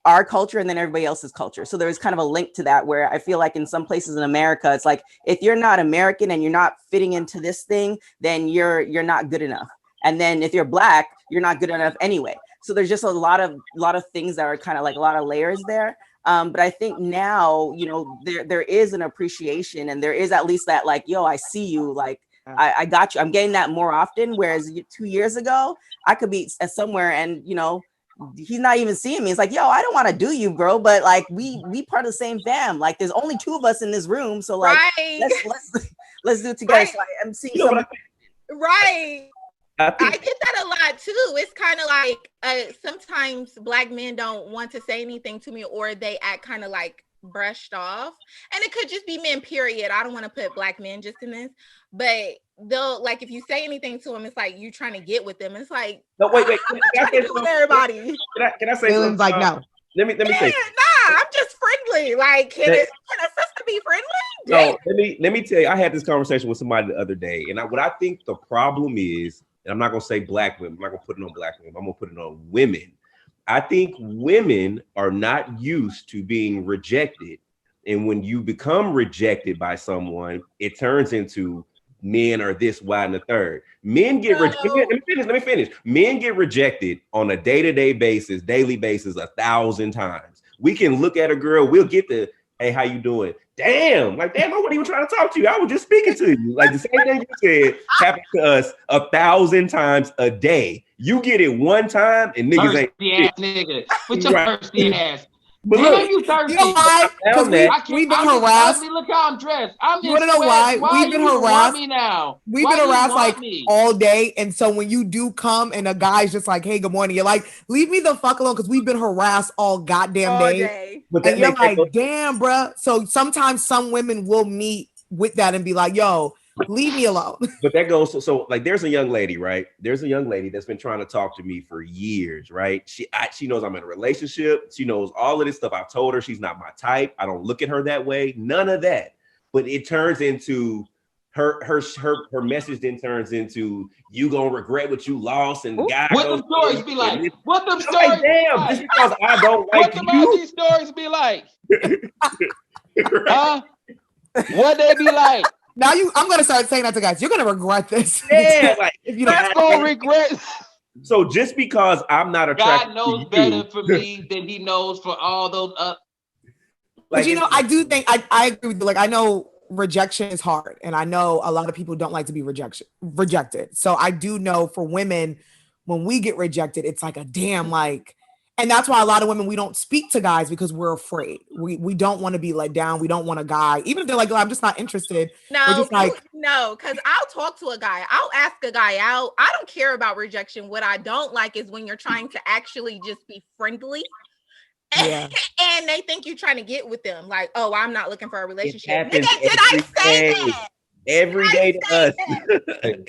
our culture and then everybody else's culture. So there was kind of a link to that where I feel like in some places in America, it's like, if you're not American and you're not fitting into this thing, then you're not good enough. And then if you're Black, you're not good enough anyway. So there's just a lot of things that are kind of like a lot of layers there. But I think now, you know, there is an appreciation and there is at least that like, yo, I see you, like, I got you. I'm getting that more often. Whereas 2 years ago, I could be somewhere and, you know, he's not even seeing me. It's like, yo, I don't want to do you, bro. But like, we part of the same fam. Like, there's only 2 of us in this room. So like, right. let's do it together. Right. So I'm seeing some. Right. I get that a lot too. It's kind of like sometimes Black men don't want to say anything to me, or they act kind of like brushed off. And it could just be men, period. I don't want to put Black men just in this, but they'll like, if you say anything to them, it's like you trying to get with them. It's like, no, wait. I'm not trying to get with everybody. Can I say Dylan's like, no. Let me say. Nah, I'm just friendly. Like, can a sister be friendly? No, let me tell you. I had this conversation with somebody the other day, and what I think the problem is, and I'm not gonna say Black women. I'm not gonna put it on Black women. I'm gonna put it on women. I think women are not used to being rejected, and when you become rejected by someone, it turns into men are this, why, and the third. Men get rejected. Let me finish. Men get rejected on a day-to-day basis, daily basis, 1,000 times. We can look at a girl, we'll get the, hey, how you doing? Damn, I wasn't even trying to talk to you. I was just speaking to you. Like the same thing you said happens to us 1,000 times a day. You get it one time and niggas thirsty ain't ass nigga. With your thirsty ass. But Damn, look, you thirsty. You know why? Because we've been harassed. Look how I'm dressed. I'm you want to know why? We've been harassed. Me now? We've been harassed like all day. And so when you do come and a guy's just like, hey, good morning, you're like, leave me the fuck alone because we've been harassed all goddamn day. And you're like, damn, bro. So sometimes some women will meet with that and be like, yo, leave me alone. But that goes so like there's a young lady, right? There's a young lady that's been trying to talk to me for years, right? She knows I'm in a relationship. She knows all of this stuff. I've told her she's not my type. I don't look at her that way. None of that. But it turns into her message then turns into you gonna regret what you lost and God. What them stories be like? What them stories? Like, damn, just because I don't like what you. These stories be like? Huh? What they be like? Now I'm gonna start saying that to guys. You're gonna regret this. Yeah, like if you don't gonna regret. So just because I'm not attracted, God knows to better you, for me than He knows for all those. But you know, I do think I agree with you. Like, I know rejection is hard, and I know a lot of people don't like to be rejected. So I do know for women, when we get rejected, it's like a damn like. And that's why a lot of women, we don't speak to guys because we're afraid. We don't want to be let down. We don't want a guy, even if they're like, oh, I'm just not interested. No, we're just like, no, because I'll talk to a guy. I'll ask a guy out. I don't care about rejection. What I don't like is when you're trying to actually just be friendly. Yeah. And they think you're trying to get with them. Like, oh, I'm not looking for a relationship. Nigga, did I say that? Every day to us.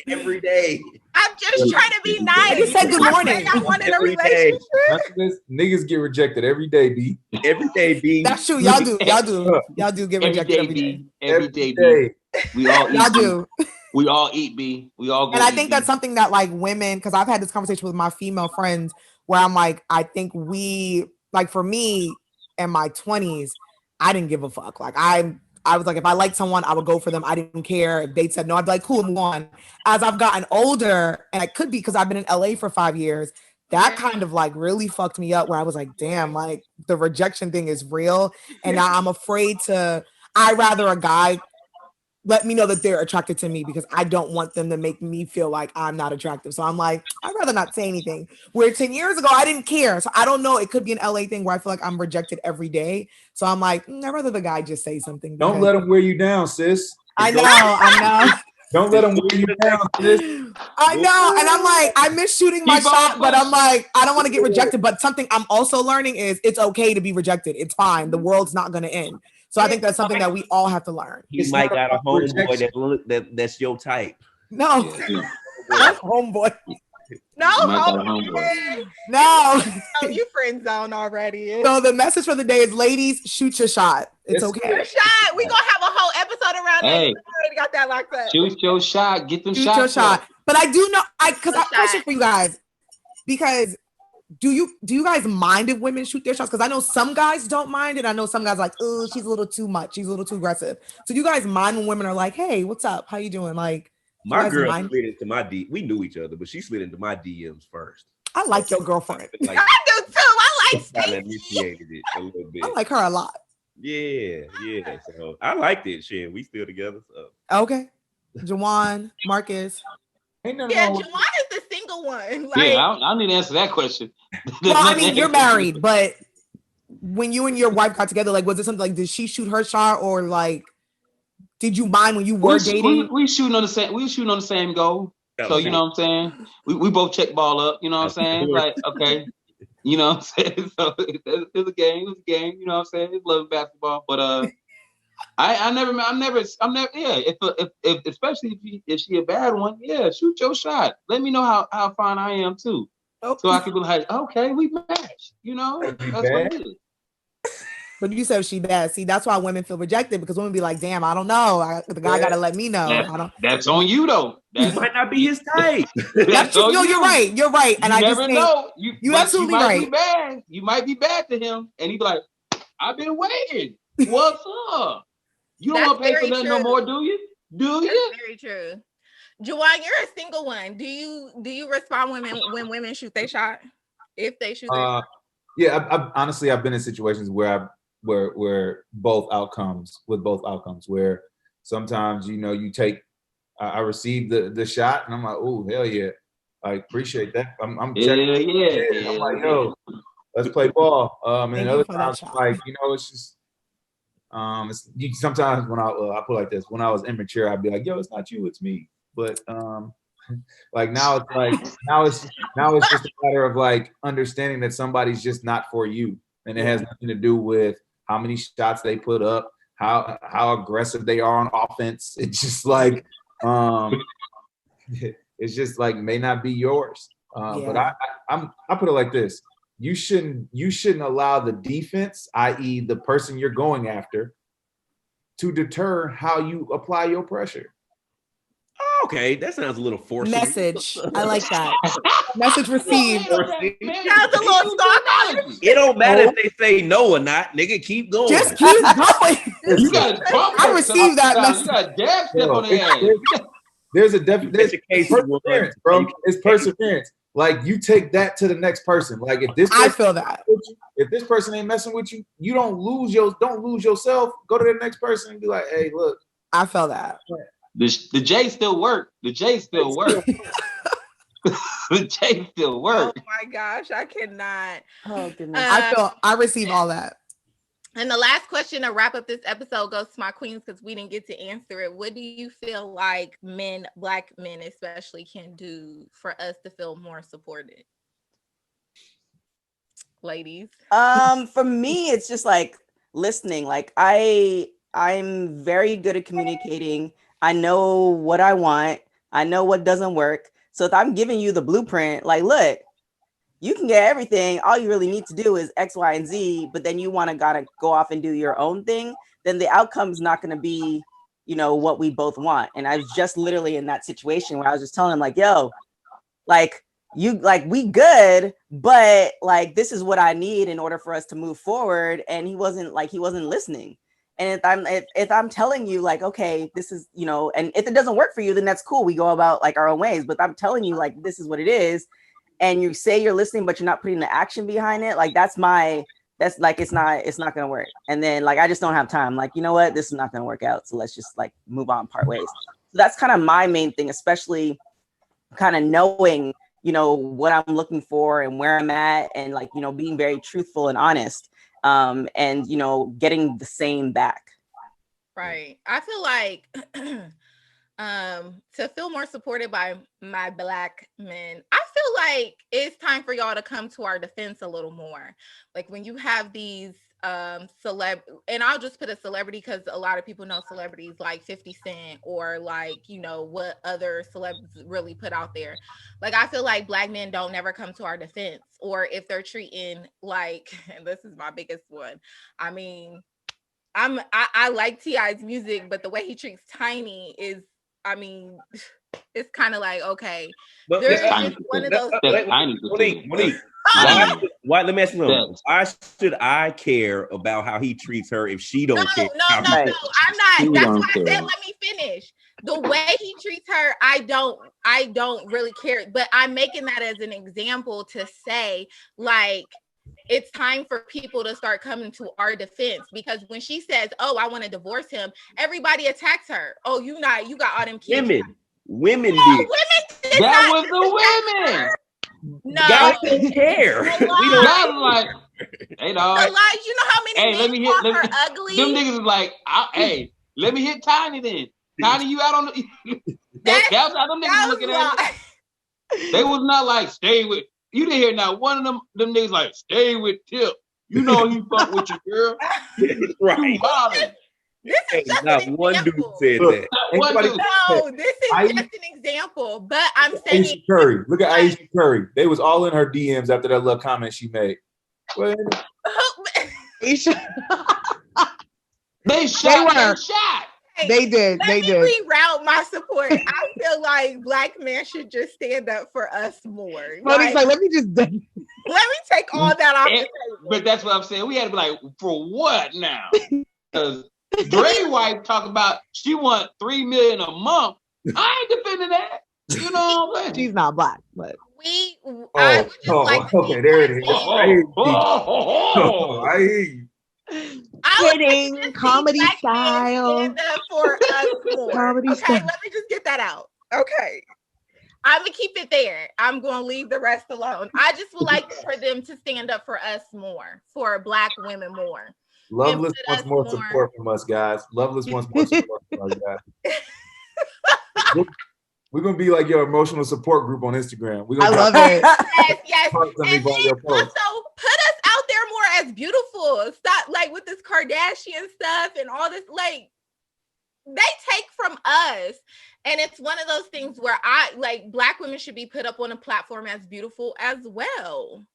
Every day. I'm just trying to be nice. I just said good morning. I wanted a Relationship. Niggas get rejected every day, B. Every day, B. That's true. Y'all do get rejected every day. Every day, B. We all eat. Y'all do. We all eat, B. We all go. And I think that's something that like women, because I've had this conversation with my female friends where I'm like, I think like for me in my 20s, I didn't give a fuck. Like I was like, if I liked someone, I would go for them. I didn't care. If they said no, I'd be like, cool, move on. As I've gotten older, and it could be because I've been in LA for 5 years, that kind of like really fucked me up where I was like, damn, like the rejection thing is real. And now I'm afraid I'd rather a guy let me know that they're attracted to me because I don't want them to make me feel like I'm not attractive. So I'm like, I'd rather not say anything. Where 10 years ago, I didn't care. So I don't know. It could be an LA thing where I feel like I'm rejected every day. So I'm like, I'd rather the guy just say something. Don't let him wear you down, sis. I know. Don't let them wear you down. Sis. I know, and I'm like, I miss shooting my Keep on shot, but I'm pushing. like, I don't want to get rejected. But something I'm also learning is it's okay to be rejected. It's fine. The world's not going to end. So I think that's something that we all have to learn. You It's might not got a about homeboy rejection. that's your type. No, Yeah. that's homeboy. No, You might got a homeboy. homeboy. No. Oh, you friend zone already. So the message for the day is, ladies, shoot your shot. It's okay. Your shot. We gonna have a whole episode around that. Hey. We already got that locked up. Shoot your shot. Get them Shoot shots your shot. up. But I do know, because I Shot. question for you guys, because do you guys mind if women shoot their shots? Because I know some guys don't mind it. I know some guys like, oh, she's a little too much. She's a little too aggressive. So do you guys mind when women are like, hey, what's up? How you doing? Like, do you My guys girl mind? slid into my D. We knew each other, but she slid into my DMs first. I like your girlfriend. Like, I do too. I like kind of Stacey. initiated it a little bit. I like her a lot. Yeah. So I liked it. Shit, we still together. So. Okay. Juwann, Marcus. Ain't nothing Yeah, wrong Juwann with is the single one. Like, Yeah, I don't need to answer that question. Well, I mean, you're married, but when you and your wife got together, like, was it something like, did she shoot her shot, or like, did you mind when you were dating? We shooting on the same. We shooting on the same goal. So you know what I'm saying. We both check ball up. You know what I'm saying. Like, okay. You know what I'm saying. So it's a game. It's a game. You know what I'm saying. It's love basketball. But I'm never. Yeah. If especially if she a bad one, yeah, shoot your shot. Let me know how fine I am too. Oh. So I can be like, okay, we match. You know, that's what it is. But you said she bad. See, that's why women feel rejected, because women be like, damn, I don't know. The guy got to let me know. I don't. That's on you though. He might not be his type. That's true. No, you're right. You're right. And You I never just know. you absolutely might right. Be bad. You might be bad to him, and he be like, "I've been waiting. What's up? You don't want to pay for nothing no more, do you? Do you?" That's very true. Juwann, you're a single one. Do you respond when women shoot their shot? If they shoot their shot? Yeah, I've honestly, I've been in situations where both outcomes, where sometimes, you know, I receive the shot and I'm like, oh, hell yeah, I appreciate that. I'm checking. Yeah. I'm like, yo, let's play ball. And other times, like, you know, it's just sometimes when I put it like this, when I was immature, I'd be like, yo, it's not you, it's me. But like now it's just a matter of like understanding that somebody's just not for you, and it has nothing to do with how many shots they put up, how aggressive they are on offense. It's just like it's just like may not be yours. But I put it like this: you shouldn't allow the defense, i.e., the person you're going after, to deter how you apply your pressure. Okay, that sounds a little forced. Message. I like that. Message received. Sounds a little stalker. It don't matter if they say no or not, nigga. Keep going. Just keep going. You got I received that message. You got dab step on the ass. There's perseverance, bro. It's perseverance. Like, you take that to the next person. Like, if this I feel that. If this person ain't messing with you, you don't lose yourself. Go to the next person and be like, hey, look. I feel that. The J still work. The J still work. The J still work. Oh my gosh, I cannot. Oh goodness. I receive all that. And the last question to wrap up this episode goes to my queens, because we didn't get to answer it. What do you feel like Black men especially, can do for us to feel more supported? Ladies. For me, it's just like listening. Like I'm very good at communicating. I know what I want. I know what doesn't work. So if I'm giving you the blueprint, like, look, you can get everything. All you really need to do is X, Y, and Z, but then you want to gotta go off and do your own thing, then the outcome's not going to be, you know, what we both want. And I was just literally in that situation where I was just telling him, like, yo, like, we good, but like, this is what I need in order for us to move forward. And he wasn't listening. And if I'm telling you, like, okay, this is, you know, and if it doesn't work for you, then that's cool. We go about like our own ways. But I'm telling you, like, this is what it is. And you say you're listening, but you're not putting the action behind it. Like, that's like, it's not going to work. And then, like, I just don't have time. Like, you know what? This is not going to work out. So let's just like move on, part ways. So that's kind of my main thing, especially kind of knowing, you know, what I'm looking for and where I'm at, and like, you know, being very truthful and honest. And, you know, getting the same back. Right. I feel like to feel more supported by my Black men, I feel like it's time for y'all to come to our defense a little more. Like when you have these celeb, and I'll just put a celebrity because a lot of people know celebrities like 50 Cent or like, you know, what other celebs really put out there. Like I feel like Black men don't never come to our defense, or if they're treating like, and this is my biggest one, I mean, I like T.I.'s music, but the way he treats Tiny is, I mean, it's kind of like, okay, But there That's is one of those That's things. Monique, why? Let me ask you something. Why should I care about how he treats her if she don't care? No. I'm She not. That's don't why I care. said let me finish. The way he treats her, I don't really care. But I'm making that as an example to say, like, it's time for people to start coming to our defense, because when she says, "Oh, I want to divorce him," everybody attacks her. Oh, you got all them kids. Women No, did. women did That not was the women. No, Guys don't care. The We don't. Guys was like, hey dog. the lies. You know how many Hey, men let me call hit. her ugly? Them niggas is like, hey, let me hit Tiny then. Tiny, you out on the. That's how them niggas looking at it. They was not like stay with. You didn't hear now one of them niggas like stay with Tip. You know he fuck with your girl. Right. You wildin'. This is just Not an one dude example. said Look, that. One anybody- dude. No, this is just an example. But I'm saying, Aisha Curry. Look at Aisha Curry. They was all in her DMs after that little comment she made. Well, They shot. were. They shot. They did. let They me did. reroute my support. I feel like Black men should just stand up for us more. Monique's like, let me just. Let me take all that off the table. But that's what I'm saying. We had to be like, for what now? Because Dre wife talk about she want $3 million a month. I ain't defending that. You know what I'm saying? She's not Black, but I would just like to okay, see there it is. Black I hear men- you. I hear you. I would like to kidding. just see Comedy Black men style. stand up for us more. Comedy Okay, style. let me just get that out. Okay. I'm gonna keep it there. I'm gonna leave the rest alone. I just would like for them to stand up for us more, for Black women more. Loveless put wants us more more- support from us, guys. Loveless wants more support from us, guys. We're gonna be like your emotional support group on Instagram. We're I gonna love it. Yes. hearts And underneath all then your posts. also put us out there more as beautiful. Stop like with this Kardashian stuff and all this. Like they take from us, and it's one of those things where I like Black women should be put up on a platform as beautiful as well.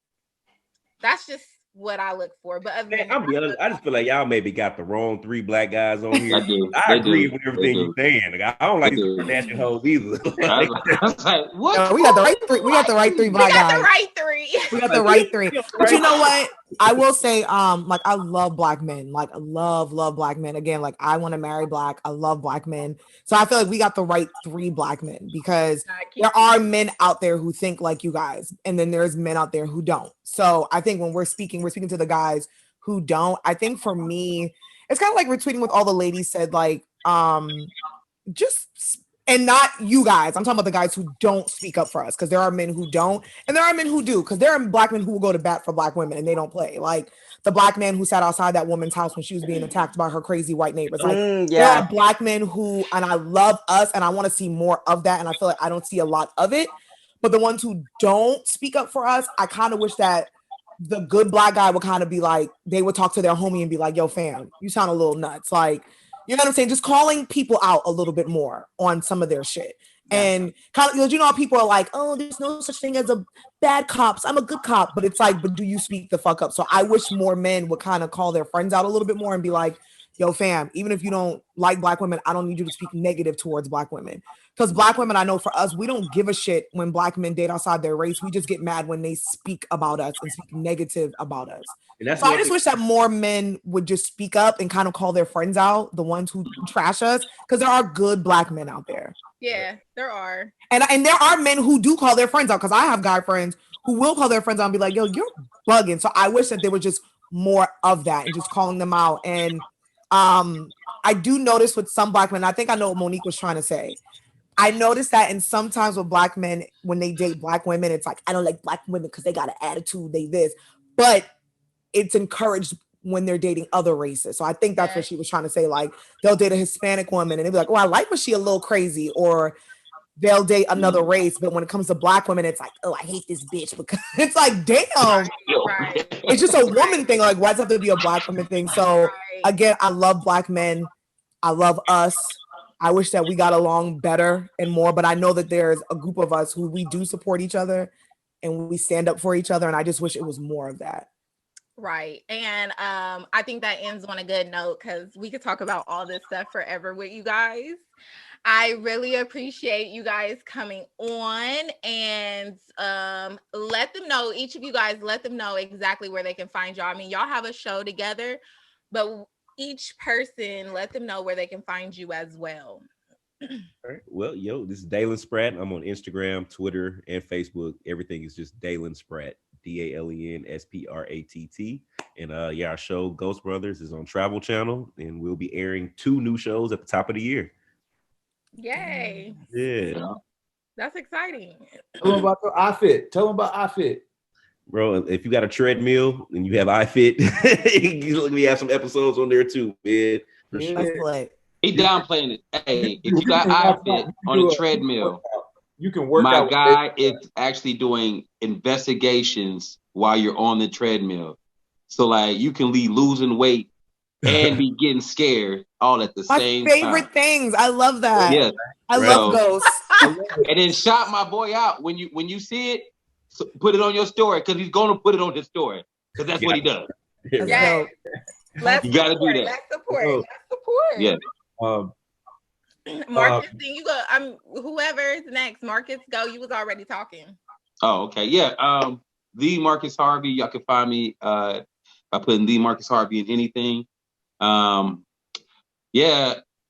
That's just what I look for. But other Man, than I'll that, be honest. I just feel like y'all maybe got the wrong 3 Black guys on here. I do. I They agree do. with everything They you're saying. Like, I don't like They these do. Kardashian hoes either. I was like, what? No, we got the right three. We got the right 3 we Black got guys. the right three. We got the right 3. But you know what? I will say, like I love Black men. Like I love Black men. Again, like I want to marry Black. I love Black men. So I feel like we got the right 3 Black men, because there are men out there who think like you guys, and then there's men out there who don't. So I think when we're speaking to the guys who don't. I think for me, it's kind of like retweeting what all the ladies said, like just, and not you guys. I'm talking about the guys who don't speak up for us, because there are men who don't, and there are men who do, because there are Black men who will go to bat for Black women and they don't play. Like the Black man who sat outside that woman's house when she was being attacked by her crazy white neighbors. Like there are Black men who, and I love us, and I want to see more of that, and I feel like I don't see a lot of it. But the ones who don't speak up for us, I kind of wish that the good Black guy would kind of be like, they would talk to their homie and be like, yo, fam, you sound a little nuts. Like, you know what I'm saying? Just calling people out a little bit more on some of their shit. And kind of, because you know how people are like, oh, there's no such thing as a bad cops. I'm a good cop. But it's like, but do you speak the fuck up? So I wish more men would kind of call their friends out a little bit more and be like, yo, fam, even if you don't like Black women, I don't need you to speak negative towards Black women. Because Black women, I know for us, we don't give a shit when Black men date outside their race. We just get mad when they speak about us and speak negative about us. So I just wish that more men would just speak up and kind of call their friends out, the ones who trash us, because there are good Black men out there. Yeah, there are. And there are men who do call their friends out, because I have guy friends who will call their friends out and be like, yo, you're bugging. So I wish that there was just more of that and just calling them out. And I do notice with some Black men, I think I know what Monique was trying to say. I noticed that, and sometimes with Black men, when they date Black women, it's like, I don't like Black women because they got an attitude, they this. But it's encouraged when they're dating other races. So I think that's what she was trying to say. Like they'll date a Hispanic woman and they'll be like, oh, I like when she a little crazy, or they'll date another race. But when it comes to Black women, it's like, oh, I hate this bitch, because it's like, damn, it's just a woman thing. Like, why does it have to be a Black woman thing? So again, I love Black men. I love us. I wish that we got along better and more, but I know that there's a group of us who we do support each other and we stand up for each other. And I just wish it was more of that. Right. And I think that ends on a good note, because we could talk about all this stuff forever with you guys. I really appreciate you guys coming on, and let them know, each of you guys, let them know exactly where they can find y'all. I mean, y'all have a show together, but each person, let them know where they can find you as well. All right. Well, this is Dalen Spratt. I'm on Instagram, Twitter, and Facebook. Everything is just Dalen Spratt, DalenSpratt. And our show Ghost Brothers is on Travel Channel, and we'll be airing 2 new shows at the top of the year. Yay. Yeah. That's exciting. Tell them about the iFit. Tell them about iFit. Bro, if you got a treadmill and you have iFit, we have some episodes on there too, man. For sure. He downplaying it. Hey, if you got iFit on a treadmill, you can work my out. My guy is actually doing investigations while you're on the treadmill. So like you can be losing weight and be getting scared all at the same time. My favorite things. I love that. Yeah. I love ghosts. And then shout my boy out when you see it. So put it on your story, because he's going to put it on his story, because that's what he does. Yeah. You got to do that. Let's support. Yeah. Marcus, then you go. Whoever is next. Marcus, go. You was already talking. Oh, okay. Yeah. The Marcus Harvey. Y'all can find me by putting the Marcus Harvey in anything. The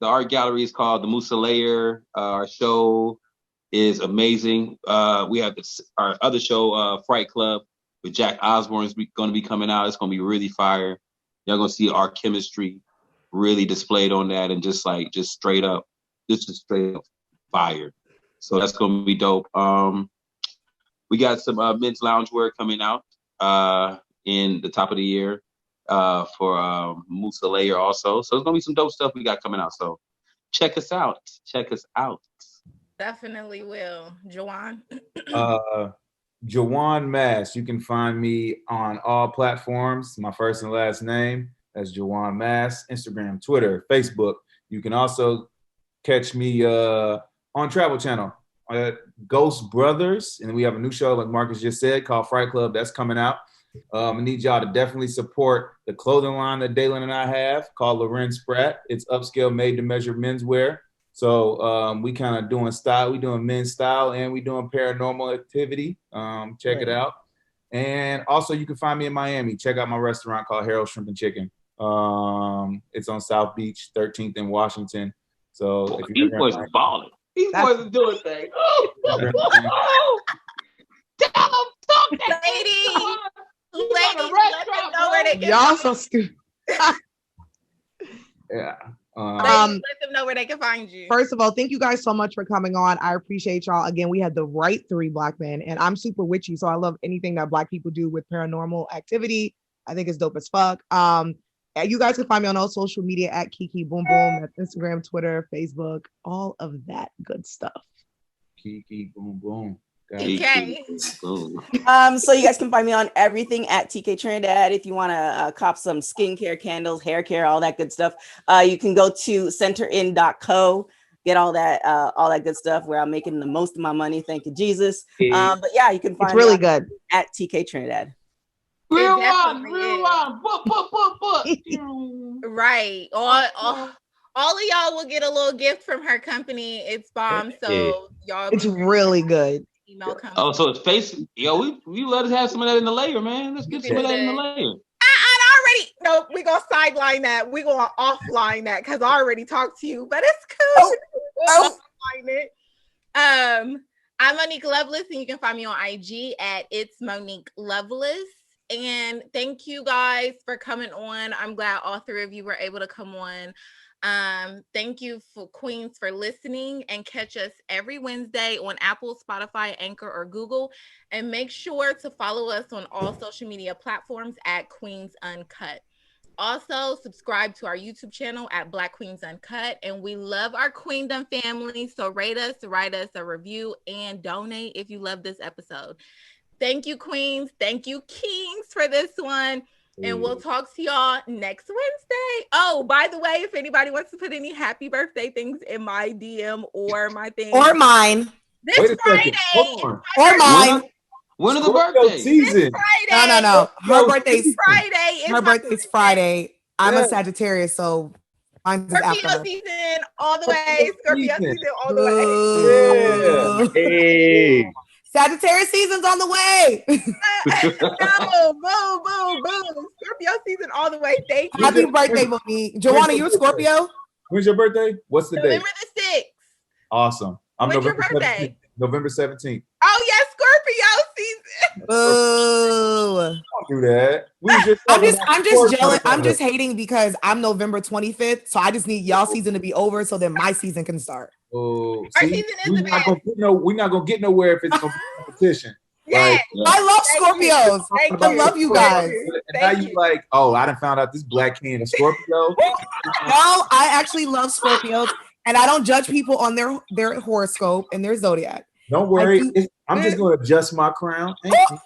art gallery is called the Musa Layer. Our show is amazing. We have our other show, Fright Club, with Jack Osborne is going to be coming out. It's going to be really fire. Y'all going to see our chemistry really displayed on that, and just straight up fire. So that's going to be dope. We got some men's loungewear coming out in the top of the year for Musa Layer also. So there's going to be some dope stuff we got coming out. So check us out. Definitely will. Juwann? Juwann Moss. You can find me on all platforms. My first and last name. That's Juwann Moss. Instagram, Twitter, Facebook. You can also catch me on Travel Channel at Ghost Brothers. And we have a new show, like Marcus just said, called Fright Club. That's coming out. I need y'all to definitely support the clothing line that Dalen and I have called Loren Spratt. It's upscale, made-to-measure menswear. So we kind of doing style. We doing men's style, and we doing paranormal activity. Check it out. And also, you can find me in Miami. Check out my restaurant called Harold Shrimp and Chicken. It's on South Beach, 13th and Washington. So if these boys are balling. These boys are doing things. Tell them something, ladies. Let them know where they can. Y'all so stupid. Yeah. Let them know where they can find you. First of all, thank you guys so much for coming on. I appreciate y'all. Again, we had the right 3 Black men, and I'm super witchy, so I love anything that Black people do with paranormal activity. I think it's dope as fuck. You guys can find me on all social media at Kiki Boom Boom. That's Instagram, Twitter, Facebook, all of that good stuff. Kiki Boom Boom. Okay. So you guys can find me on everything at TK Trinidad. If you want to cop some skincare, candles, hair care, all that good stuff, you can go to centerin.co, get all that good stuff where I'm making the most of my money. Thank you, Jesus. But yeah, you can find it's really me good at TK Trinidad. Real one. Right. All of y'all will get a little gift from her company. It's bomb. So y'all, it's really good. Email company. Oh, so it's face. Yo, we let us have some of that in the layer, man. Let's get some of that in the layer. No, we're gonna sideline that. We're gonna offline that because I already talked to you, but it's cool. Offline it. I'm Monique Loveless, and you can find me on IG at It's Monique Loveless. And thank you guys for coming on. I'm glad all 3 of you were able to come on. Thank you for Queens for listening, and catch us every Wednesday on Apple, Spotify, Anchor, or Google. And make sure to follow us on all social media platforms at Queens Uncut. Also, subscribe to our YouTube channel at Black Queens Uncut. And we love our Queendom family. So rate us, write us a review, and donate if you love this episode. Thank you, Queens. Thank you, Kings, for this one. And we'll talk to y'all next Wednesday. Oh, by the way, if anybody wants to put any happy birthday things in my DM or my thing. Or mine. This Friday. Or mine. When are the Scorpio birthdays? season. Friday. No. Her birthday's Friday. Her birthday's Friday. I'm a Sagittarius, so mine's after Scorpio her. season all the way. Scorpio season all the way. Yeah. Hey. Sagittarius season's on the way. No, boom. Scorpio season all the way. Thank you. Happy birthday, Monique. Joanna, you a Scorpio? When's your birthday? What's the date? November the 6th. Awesome. I'm When's your November birthday? 17th. November 17th. Oh, yes, Scorpio season. Boo. Don't do that. I'm just jealous. I'm just hating because I'm November 25th. So I just need y'all season to be over so then my season can start. Oh, our season is we're the not best. we're not gonna get nowhere if it's gonna be competition. Yes. Right? I love Scorpios. Thank I you. love you guys. And now you like, oh, I done found out this Black King a Scorpio. No, I actually love Scorpios, and I don't judge people on their horoscope and their zodiac. Don't worry, I'm just gonna adjust my crown. Thank you.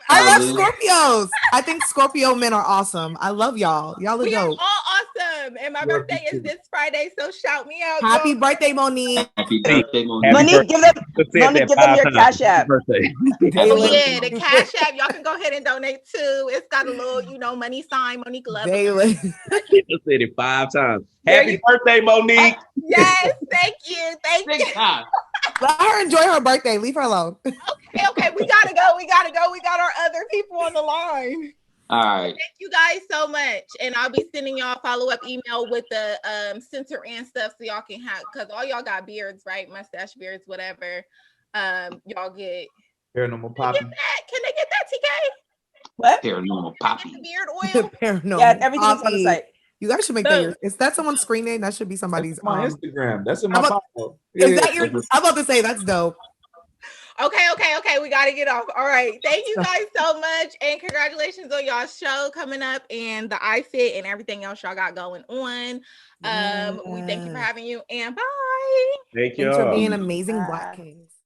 I love Scorpios. I think Scorpio men are awesome. I love y'all. Y'all are We are all dope. awesome. And my birthday is this Friday, so shout me out. Happy y'all. birthday, Monique. Happy birthday, Monique. Monique, give them your Cash App. Oh yeah, the Cash App. Y'all can go ahead and donate too. It's got a little, money sign. Monique love. Daily. Said it 5 times. Happy birthday, Monique. Yes, thank you. Thank you. Let her enjoy her birthday. Leave her alone. Okay, we gotta go. We got our other people on the line. All right. Thank you guys so much. And I'll be sending y'all a follow-up email with the center and stuff so y'all can have, because all y'all got beards, right? Mustache beards, whatever. Y'all get Paranormal Poppy. Can they get that, TK? What? Paranormal Poppy. Get the beard oil? Paranormal. Yeah, everything's on the Poppy. site. You guys should make that. Is that someone's screen name? That should be somebody's. That's my Instagram. That's in my I'm bio. Is that your? I'm about to say that's dope. Okay. We got to get off. All right. Thank you guys so much. And congratulations on y'all show coming up and the iFit and everything else y'all got going on. We thank you for having you and bye. Thank you. Thanks for being amazing Black Kings.